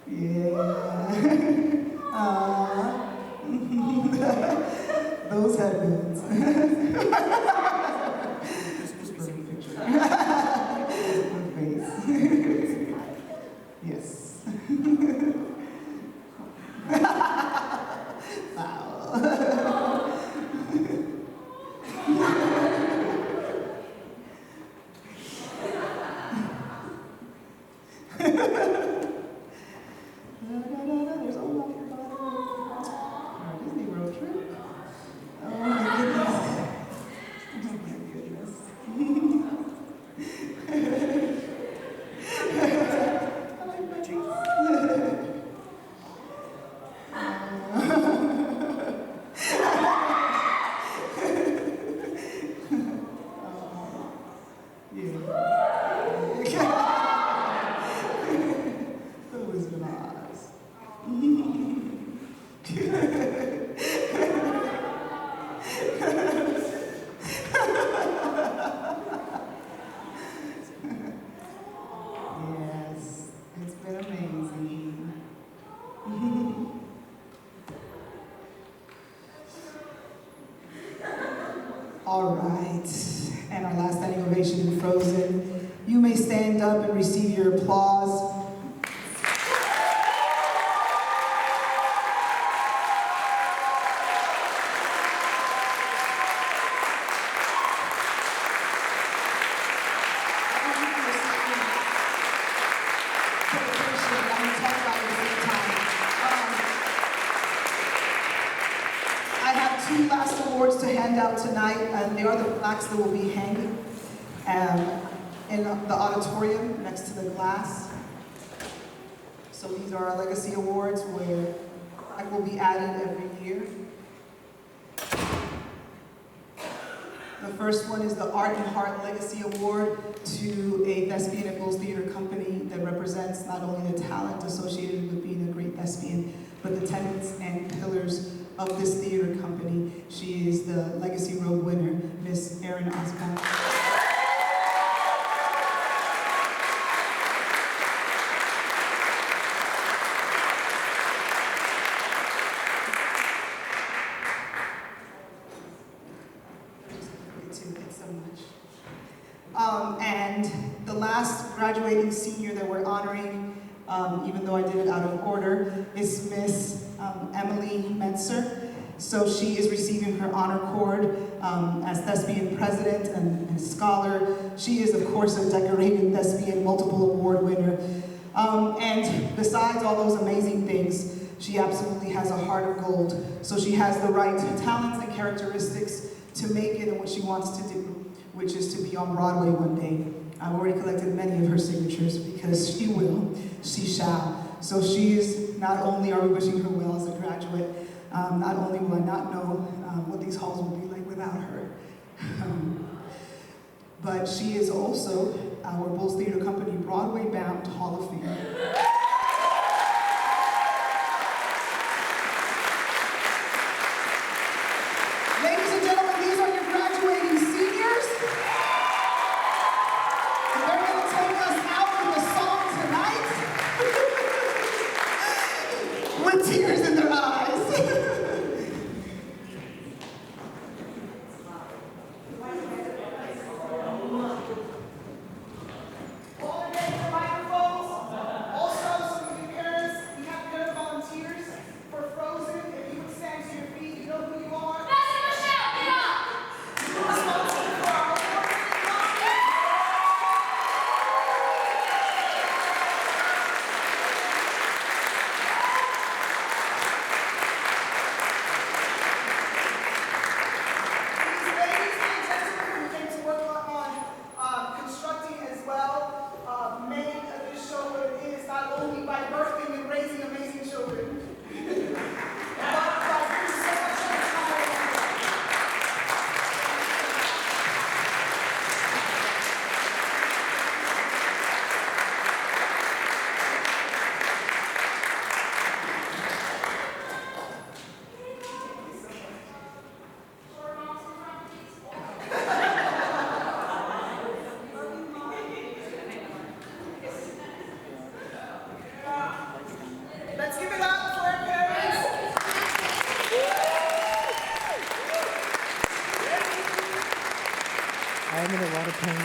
Yeah. Those headbands. The face. Yes. Wow. There's a lot of Disney road trip. Oh my goodness. Oh my goodness. I like my cheeks. The Wizard of Oz. Yes, it's been amazing. All right, and our last standing ovation in Frozen. You may stand up and receive your applause. I have two last awards to hand out tonight, and they are the plaques that will be hanging in the auditorium next to the glass. So these are our legacy awards, where plaque will be added every year. The first one is the Art and Heart Legacy Award to a thespian at Bulls Theater Company that represents not only the talent associated with being a great thespian, but the tenets and pillars of this theater company. She is the Legacy Robe winner, Miss Erin Osborne. And the last graduating senior that we're honoring, even though I did it out of order, is Miss Emily Metzer. So she is receiving her honor cord as thespian president and scholar. She is, of course, a decorated thespian, multiple award winner. And besides all those amazing things, she absolutely has a heart of gold. So she has the right talents and characteristics to make it in what she wants to do, which is to be on Broadway one day. I've already collected many of her signatures because she will, she shall. So she is, not only are we wishing her well as a graduate, not only will I not know what these halls will be like without her, but she is also our Bulls Theater Company Broadway-bound Hall of Fame. Ladies and gentlemen, these are your graduating seniors. And they're going to take us out with a song tonight with tears in their eyes. I'm in a lot of pain.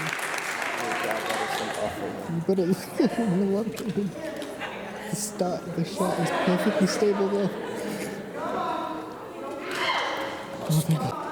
You better look, I'm in a lot of pain. The shot is perfectly stable though. Oh, thank God.